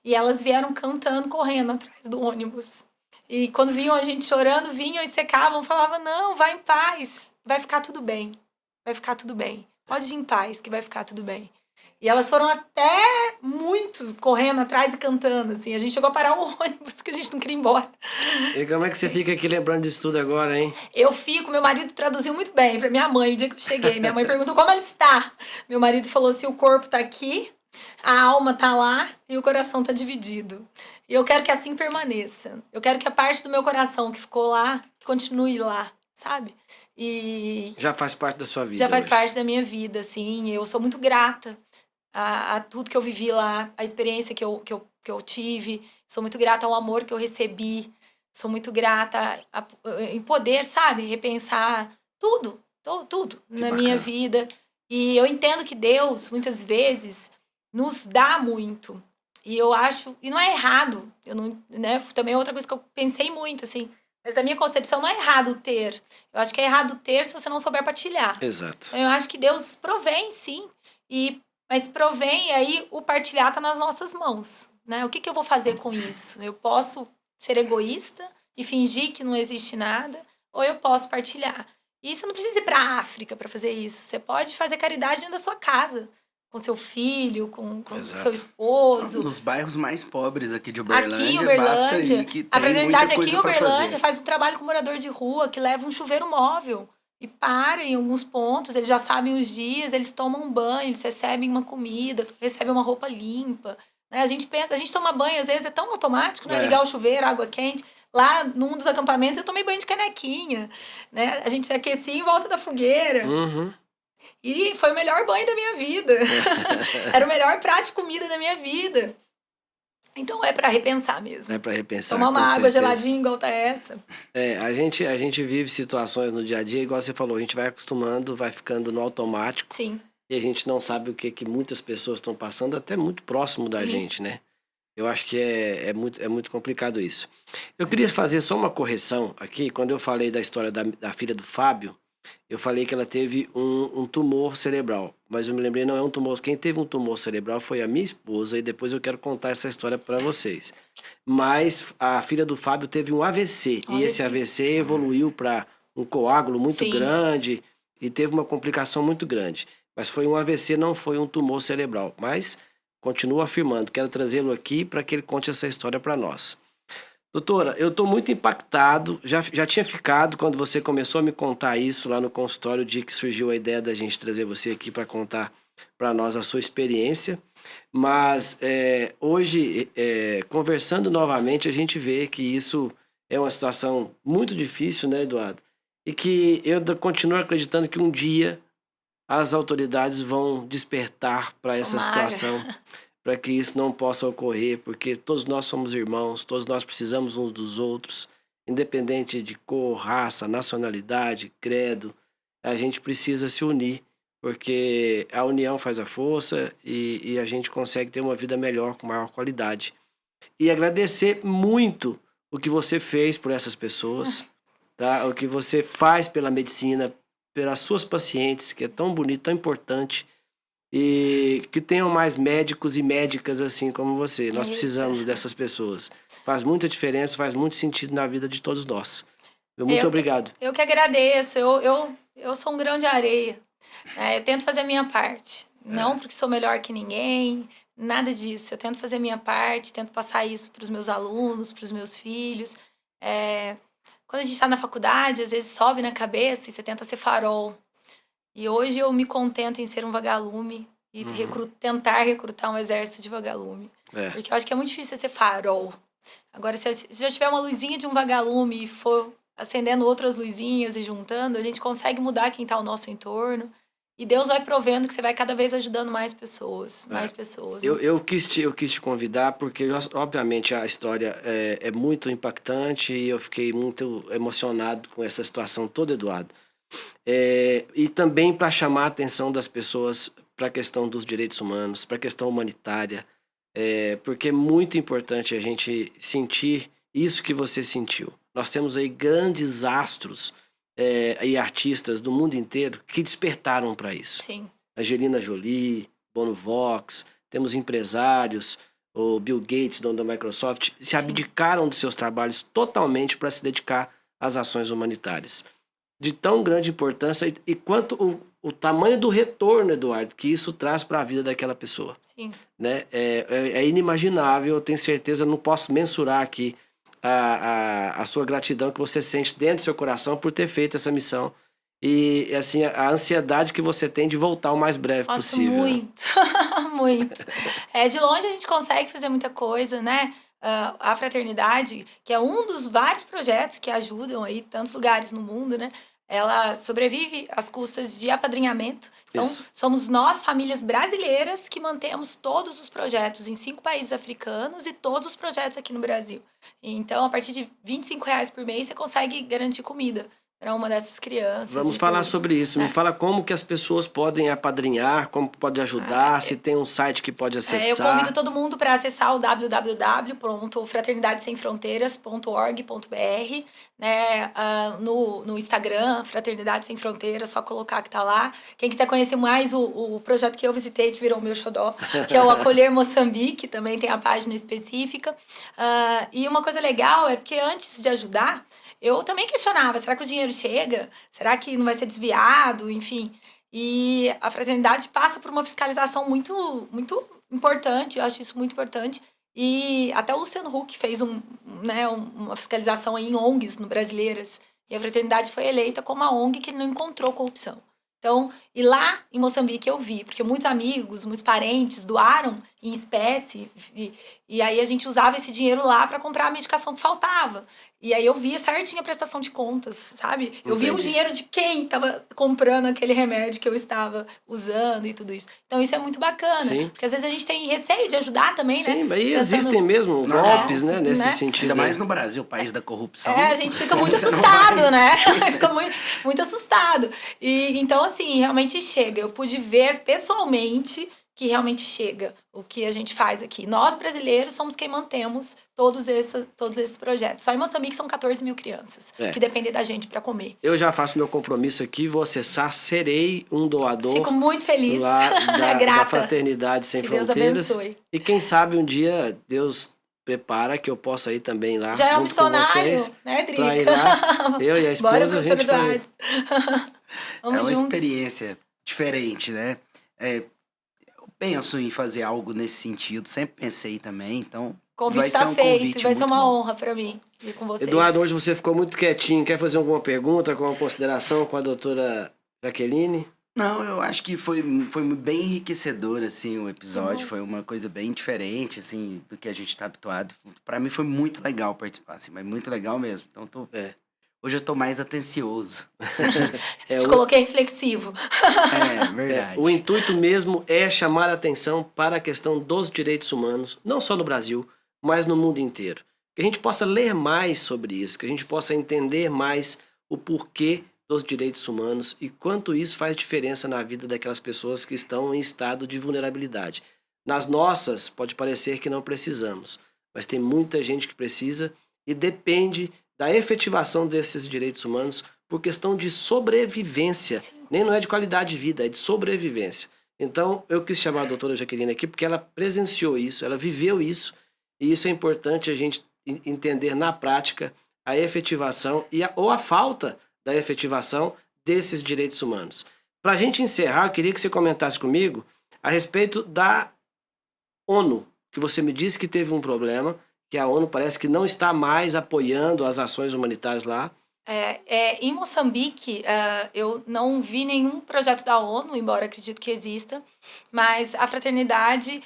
E elas vieram cantando, correndo atrás do ônibus. E quando viam a gente chorando, vinham e secavam, falavam, não, vai em paz, vai ficar tudo bem, vai ficar tudo bem. Pode ir em paz, que vai ficar tudo bem. E elas foram até muito correndo atrás e cantando, assim. A gente chegou a parar o ônibus, que a gente não queria ir embora. E como é que você fica aqui lembrando disso tudo agora, hein? Eu fico, meu marido traduziu muito bem pra minha mãe, o dia que eu cheguei. Minha mãe perguntou como ela está. Meu marido falou assim, o corpo tá aqui, a alma tá lá e o coração tá dividido. E eu quero que assim permaneça. Eu quero que a parte do meu coração que ficou lá, continue lá, sabe? E já faz parte da sua vida. Já faz hoje. parte da minha vida, assim. Eu sou muito grata a tudo que eu vivi lá, a experiência que eu tive. Sou muito grata ao amor que eu recebi. Sou muito grata em poder, sabe, repensar tudo na minha vida. E eu entendo que Deus, muitas vezes, nos dá muito. E eu acho... E não é errado. Eu não, né, também é outra coisa que eu pensei muito, assim. Mas na minha concepção não é errado ter. Eu acho que é errado ter se você não souber partilhar. Exato. Então, eu acho que Deus provém, sim. Mas provém, e aí o partilhar está nas nossas mãos, né? O que eu vou fazer com isso? Eu posso ser egoísta e fingir que não existe nada, ou eu posso partilhar. E você não precisa ir para a África para fazer isso. Você pode fazer caridade dentro da sua casa, com seu filho, com seu esposo. Nos bairros mais pobres aqui de Uberlândia, aqui em Uberlândia, basta ir que a tem fraternidade muita aqui em coisa pra Uberlândia fazer. faz um trabalho com morador de rua, que leva um chuveiro móvel. E para em alguns pontos, eles já sabem os dias, eles tomam banho, eles recebem uma comida, recebem uma roupa limpa. Né? A gente toma banho, às vezes é tão automático, né? Ligar o chuveiro, água quente. Lá, num dos acampamentos, eu tomei banho de canequinha. Né? A gente aquecia em volta da fogueira. Uhum. E foi o melhor banho da minha vida. Era o melhor prato de comida da minha vida. Então é pra repensar mesmo. É pra repensar. Tomar uma com água certeza. geladinha igual tá essa. A gente vive situações no dia a dia, igual você falou, a gente vai acostumando, vai ficando no automático. Sim. E a gente não sabe o que muitas pessoas estão passando, até muito próximo da gente, né? Eu acho que é muito complicado isso. Eu queria fazer só uma correção aqui, quando eu falei da história da filha do Fábio, eu falei que ela teve um tumor cerebral. Mas eu me lembrei, não é um tumor. Quem teve um tumor cerebral foi a minha esposa, e depois eu quero contar essa história para vocês. Mas a filha do Fábio teve um AVC, e esse AVC evoluiu para um coágulo muito grande e teve uma complicação muito grande. Mas foi um AVC, não foi um tumor cerebral. Mas continuo afirmando, quero trazê-lo aqui para que ele conte essa história para nós. Doutora, eu estou muito impactado, já tinha ficado quando você começou a me contar isso lá no consultório, o dia que surgiu a ideia da gente trazer você aqui para contar para nós a sua experiência, mas hoje, conversando novamente, a gente vê que isso é uma situação muito difícil, né, Eduardo? E que eu continuo acreditando que um dia as autoridades vão despertar para essa situação, para que isso não possa ocorrer, porque todos nós somos irmãos, todos nós precisamos uns dos outros, independente de cor, raça, nacionalidade, credo, a gente precisa se unir, porque a união faz a força e a gente consegue ter uma vida melhor, com maior qualidade. E agradecer muito o que você fez por essas pessoas, tá? O que você faz pela medicina, pelas suas pacientes, que é tão bonito, tão importante, e que tenham mais médicos e médicas assim como você. Nós precisamos dessas pessoas. Faz muita diferença, faz muito sentido na vida de todos nós. Muito obrigado. Eu que agradeço. Eu sou um grão de areia. Né? Eu tento fazer a minha parte. Não porque sou melhor que ninguém, nada disso. Eu tento fazer a minha parte, tento passar isso para os meus alunos, para os meus filhos. Quando a gente está na faculdade, às vezes sobe na cabeça e você tenta ser farol. E hoje eu me contento em ser um vagalume e tentar recrutar um exército de vagalume. Porque eu acho que é muito difícil ser farol. Agora, se já tiver uma luzinha de um vagalume e for acendendo outras luzinhas e juntando, a gente consegue mudar quem está ao nosso entorno. E Deus vai provendo que você vai cada vez ajudando mais pessoas. Mais pessoas. Né? Eu quis te convidar porque, obviamente, a história é muito impactante e eu fiquei muito emocionado com essa situação toda, Eduardo. E também para chamar a atenção das pessoas para a questão dos direitos humanos, para a questão humanitária, porque é muito importante a gente sentir isso que você sentiu. Nós temos aí grandes astros e artistas do mundo inteiro que despertaram para isso. Sim. Angelina Jolie, Bono Vox, temos empresários, o Bill Gates, dono da Microsoft, se abdicaram dos seus trabalhos totalmente para se dedicar às ações humanitárias. De tão grande importância e quanto o tamanho do retorno, Eduardo, que isso traz para a vida daquela pessoa. Sim. Né? É inimaginável, eu tenho certeza, não posso mensurar aqui a sua gratidão que você sente dentro do seu coração por ter feito essa missão. E assim, a ansiedade que você tem de voltar o mais breve possível. Muito, muito. De longe a gente consegue fazer muita coisa, né? A Fraternidade, que é um dos vários projetos que ajudam aí tantos lugares no mundo, né? Ela sobrevive às custas de apadrinhamento. Então, somos nós, famílias brasileiras, que mantemos todos os projetos em 5 países africanos e todos os projetos aqui no Brasil. Então, a partir de R$25 por mês, você consegue garantir comida para uma dessas crianças. Vamos falar sobre isso. Me fala como que as pessoas podem apadrinhar, como pode ajudar, se tem um site que pode acessar. Eu convido todo mundo para acessar o www.fraternidadessemfronteiras.org.br, né? No Instagram, Fraternidade Sem Fronteiras, só colocar que tá lá. Quem quiser conhecer mais o projeto que eu visitei, que virou o meu xodó, que é o Acolher Moçambique, também tem a página específica. E uma coisa legal é que antes de ajudar, eu também questionava, será que o dinheiro chega? Será que não vai ser desviado? Enfim, e a Fraternidade passa por uma fiscalização muito, muito importante, eu acho isso muito importante. E até o Luciano Huck fez uma fiscalização em ONGs no Brasileiras, e a Fraternidade foi eleita como a ONG que não encontrou corrupção. Então, e lá em Moçambique eu vi, porque muitos amigos, muitos parentes doaram em espécie, e aí a gente usava esse dinheiro lá para comprar a medicação que faltava. E aí eu via certinho a prestação de contas, sabe? Eu via o dinheiro de quem estava comprando aquele remédio que eu estava usando e tudo isso. Então isso é muito bacana, porque às vezes a gente tem receio de ajudar também, né? Sim, mas existem mesmo golpes, né? Nesse sentido. Ainda mais no Brasil, país da corrupção. A gente fica muito assustado, né? Fica muito, muito assustado. E então, assim, realmente chega. Eu pude ver pessoalmente que realmente chega, o que a gente faz aqui. Nós, brasileiros, somos quem mantemos todos esses projetos. Só em Moçambique são 14 mil crianças que dependem da gente para comer. Eu já faço meu compromisso aqui, vou acessar, serei um doador. Fico muito feliz, lá grata. da Fraternidade Sem Que Deus Fronteiras. abençoe. E quem sabe um dia Deus prepara que eu possa ir também lá. Já é um junto com missionário, vocês, né, Drica? pra ir lá. Eu e a esposa, Bora, a professor gente vai. Eduardo. Vamos É uma juntos. experiência diferente, né? Eu penso em fazer algo nesse sentido, sempre pensei também, então O convite vai está ser um feito, convite vai ser muito uma bom. honra para mim ir com vocês. Eduardo, hoje você ficou muito quietinho. Quer fazer alguma pergunta, alguma consideração com a doutora Jaqueline? Não, eu acho que foi bem enriquecedor, assim, o episódio. Uhum. Foi uma coisa bem diferente, assim, do que a gente tá habituado. Pra mim foi muito legal participar, assim, mas muito legal mesmo. Então, hoje eu tô mais atencioso. Te coloquei reflexivo. Verdade. O intuito mesmo é chamar a atenção para a questão dos direitos humanos, não só no Brasil, mas no mundo inteiro. Que a gente possa ler mais sobre isso, que a gente possa entender mais o porquê dos direitos humanos e quanto isso faz diferença na vida daquelas pessoas que estão em estado de vulnerabilidade. Nas nossas, pode parecer que não precisamos, mas tem muita gente que precisa e depende da efetivação desses direitos humanos por questão de sobrevivência. Nem não é de qualidade de vida, é de sobrevivência. Então, eu quis chamar a doutora Jaqueline aqui porque ela presenciou isso, ela viveu isso, e isso é importante a gente entender na prática a efetivação ou a falta da efetivação desses direitos humanos. Para a gente encerrar, eu queria que você comentasse comigo a respeito da ONU, que você me disse que teve um problema, que a ONU parece que não está mais apoiando as ações humanitárias lá. Em Moçambique, eu não vi nenhum projeto da ONU, embora acredito que exista, mas a Fraternidade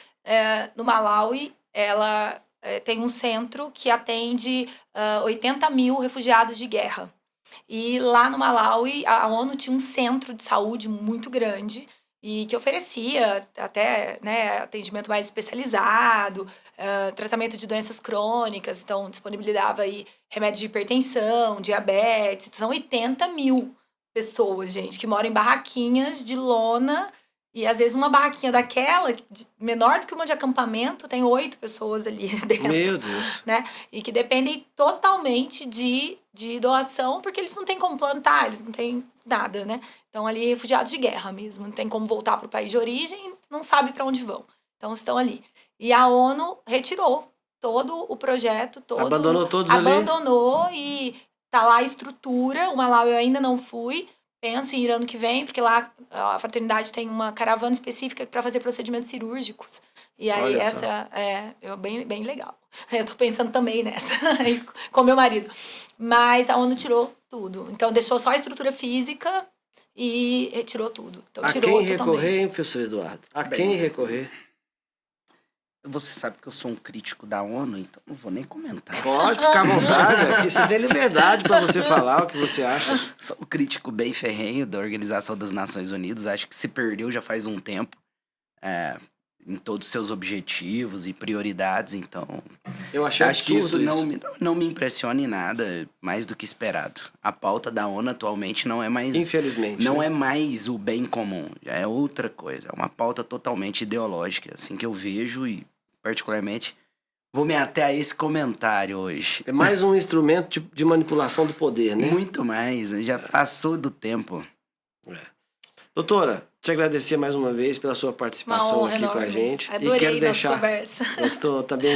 no Malawi, ela tem um centro que atende 80 mil refugiados de guerra. E lá no Malawi, a ONU tinha um centro de saúde muito grande e que oferecia até, né, atendimento mais especializado, tratamento de doenças crônicas, então disponibilizava aí remédios de hipertensão, diabetes. São 80 mil pessoas, gente, que moram em barraquinhas de lona. E às vezes uma barraquinha daquela, menor do que uma de acampamento, tem 8 pessoas ali dentro. Meu Deus. Né? E que dependem totalmente de doação, porque eles não têm como plantar, eles não têm nada, né? Então ali refugiados de guerra mesmo, não tem como voltar para o país de origem, não sabe para onde vão. Então estão ali. E a ONU retirou todo o projeto, Abandonou todos ali? Abandonou e tá lá a estrutura. O Malawi eu ainda não fui. Penso em ir ano que vem, porque lá a Fraternidade tem uma caravana específica para fazer procedimentos cirúrgicos. E aí Olha essa é bem legal. Eu tô pensando também nessa, com meu marido. Mas a ONU tirou tudo. Então deixou só a estrutura física e retirou tudo. Então, A tirou quem totalmente. recorrer, hein, professor Eduardo? A quem recorrer? Você sabe que eu sou um crítico da ONU, então não vou nem comentar. Pode ficar à vontade, aqui você tem liberdade para você falar o que você acha. Sou um crítico bem ferrenho da Organização das Nações Unidas. Acho que se perdeu já faz um tempo em todos os seus objetivos e prioridades. Então, Eu achei acho que isso absurdo não me impressiona em nada mais do que esperado. A pauta da ONU atualmente não é mais... Infelizmente. Não né? é mais o bem comum. Já é outra coisa. É uma pauta totalmente ideológica, assim que eu vejo e, particularmente, vou me ater a esse comentário hoje. É mais um instrumento de manipulação do poder, né? Muito mais, já passou do tempo. Doutora, te agradecer mais uma vez pela sua participação Uma honra aqui com a enorme. gente. Adorei e quero nossa deixar. conversa.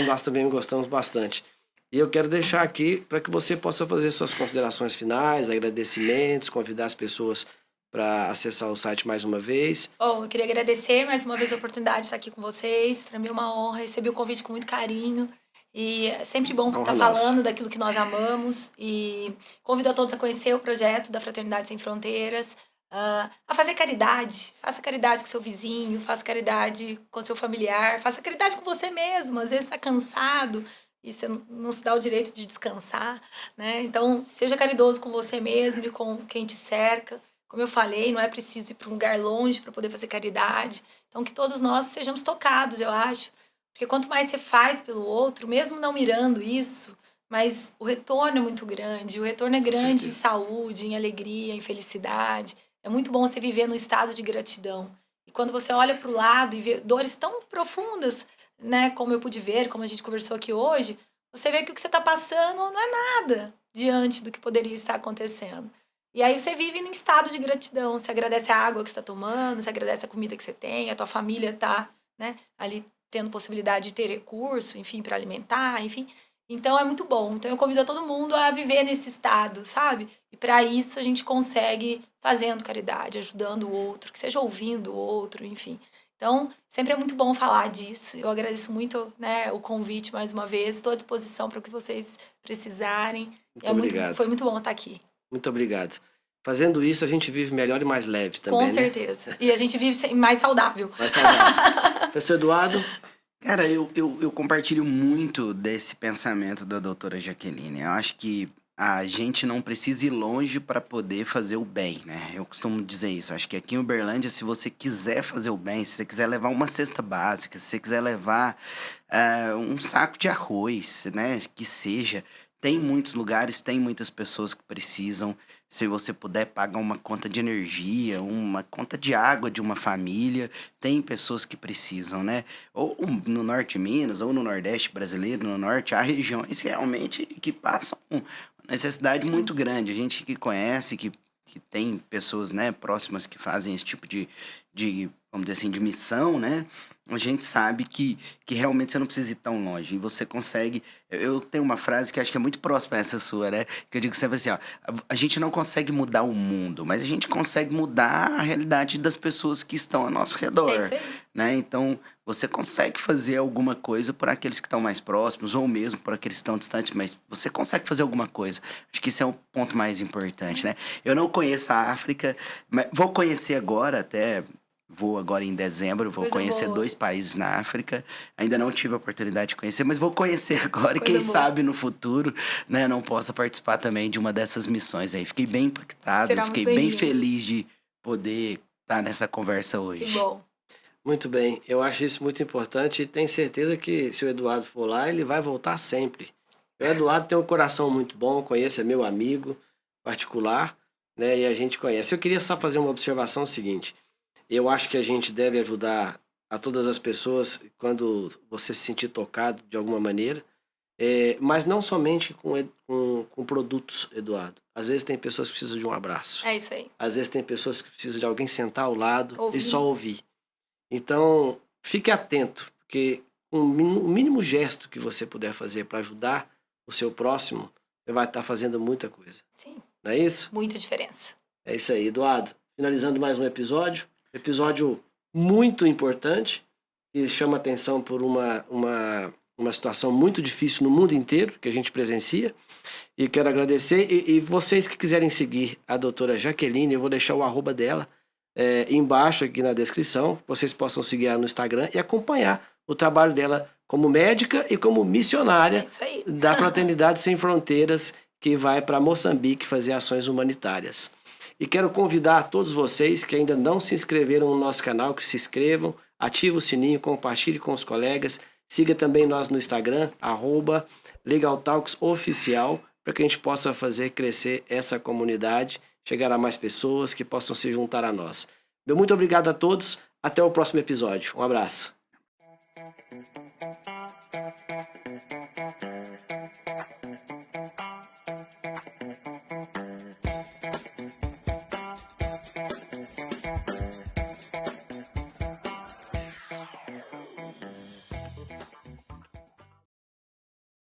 Nós também gostamos bastante. E eu quero deixar aqui para que você possa fazer suas considerações finais, agradecimentos, convidar as pessoas para acessar o site mais uma vez. Bom, eu queria agradecer mais uma vez a oportunidade de estar aqui com vocês. Para mim é uma honra, recebi o convite com muito carinho. E é sempre bom estar falando daquilo que nós amamos. E convido a todos a conhecer o projeto da Fraternidade Sem Fronteiras, a fazer caridade. Faça caridade com seu vizinho, faça caridade com seu familiar, faça caridade com você mesmo. Às vezes está cansado e você não se dá o direito de descansar, né? Então, seja caridoso com você mesmo e com quem te cerca. Como eu falei, não é preciso ir para um lugar longe para poder fazer caridade. Então, que todos nós sejamos tocados, eu acho. Porque quanto mais você faz pelo outro, mesmo não mirando isso, mas o retorno é muito grande. O retorno é grande em saúde, em alegria, em felicidade. É muito bom você viver num estado de gratidão. E quando você olha para o lado e vê dores tão profundas, né, como eu pude ver, como a gente conversou aqui hoje, você vê que o que você está passando não é nada diante do que poderia estar acontecendo. E aí você vive em estado de gratidão, você agradece a água que você está tomando, você agradece a comida que você tem, a tua família está, né, ali tendo possibilidade de ter recurso, enfim, para alimentar, enfim. Então é muito bom. Então eu convido a todo mundo a viver nesse estado, sabe? E para isso a gente consegue fazendo caridade, ajudando o outro, que seja ouvindo o outro, enfim. Então, sempre é muito bom falar disso. Eu agradeço muito, né, o convite mais uma vez. Estou à disposição para o que vocês precisarem. Muito obrigado. Foi muito bom estar aqui. Muito obrigado. Fazendo isso, a gente vive melhor e mais leve também, Com certeza. E a gente vive mais saudável. Mais saudável. Professor Eduardo? Cara, eu compartilho muito desse pensamento da doutora Jaqueline. Eu acho que a gente não precisa ir longe para poder fazer o bem, né? Eu costumo dizer isso. Acho que aqui em Uberlândia, se você quiser fazer o bem, se você quiser levar uma cesta básica, se você quiser levar um saco de arroz, né? Que seja, tem muitos lugares, tem muitas pessoas que precisam. Se você puder pagar uma conta de energia, uma conta de água de uma família, tem pessoas que precisam, né? Ou no norte de Minas, ou no Nordeste brasileiro, no Norte, há regiões realmente que passam uma necessidade muito grande. A gente que conhece, que tem pessoas, né, próximas que fazem esse tipo de, vamos dizer assim, de missão, né? A gente sabe que realmente você não precisa ir tão longe. E você consegue... Eu tenho uma frase que acho que é muito próxima a essa sua, né? Que eu digo sempre assim, ó... A gente não consegue mudar o mundo, mas a gente consegue mudar a realidade das pessoas que estão ao nosso redor. É isso aí. Né? Então, você consegue fazer alguma coisa por aqueles que estão mais próximos, ou mesmo por aqueles que estão distantes, mas você consegue fazer alguma coisa. Acho que isso é o ponto mais importante, né? Eu não conheço a África, mas vou conhecer agora até... Vou agora em dezembro, vou conhecer 2 países na África. Ainda não tive a oportunidade de conhecer, mas vou conhecer agora. E quem sabe no futuro, né, não possa participar também de uma dessas missões aí. Fiquei bem impactado, fiquei bem feliz de poder estar nessa conversa hoje. Que bom. Muito bem, eu acho isso muito importante e tenho certeza que se o Eduardo for lá, ele vai voltar sempre. O Eduardo tem um coração muito bom, conheço, é meu amigo particular, né, e a gente conhece. Eu queria só fazer uma observação seguinte. Eu acho que a gente deve ajudar a todas as pessoas quando você se sentir tocado de alguma maneira, mas não somente com produtos, Eduardo. Às vezes tem pessoas que precisam de um abraço. É isso aí. Às vezes tem pessoas que precisam de alguém sentar ao lado e só ouvir. Então, fique atento, porque o mínimo gesto que você puder fazer para ajudar o seu próximo, você vai estar fazendo muita coisa. Sim. Não é isso? Muita diferença. É isso aí, Eduardo. Finalizando mais um episódio. Episódio muito importante, que chama atenção por uma situação muito difícil no mundo inteiro, que a gente presencia. E quero agradecer. E vocês que quiserem seguir a doutora Jaqueline, eu vou deixar o @ dela embaixo aqui na descrição. Vocês possam seguir ela no Instagram e acompanhar o trabalho dela como médica e como missionária da Fraternidade Sem Fronteiras, que vai para Moçambique fazer ações humanitárias. E quero convidar todos vocês que ainda não se inscreveram no nosso canal, que se inscrevam, ative o sininho, compartilhe com os colegas, siga também nós no Instagram, @LegalTalksOficial, para que a gente possa fazer crescer essa comunidade, chegar a mais pessoas que possam se juntar a nós. Meu muito obrigado a todos, até o próximo episódio. Um abraço.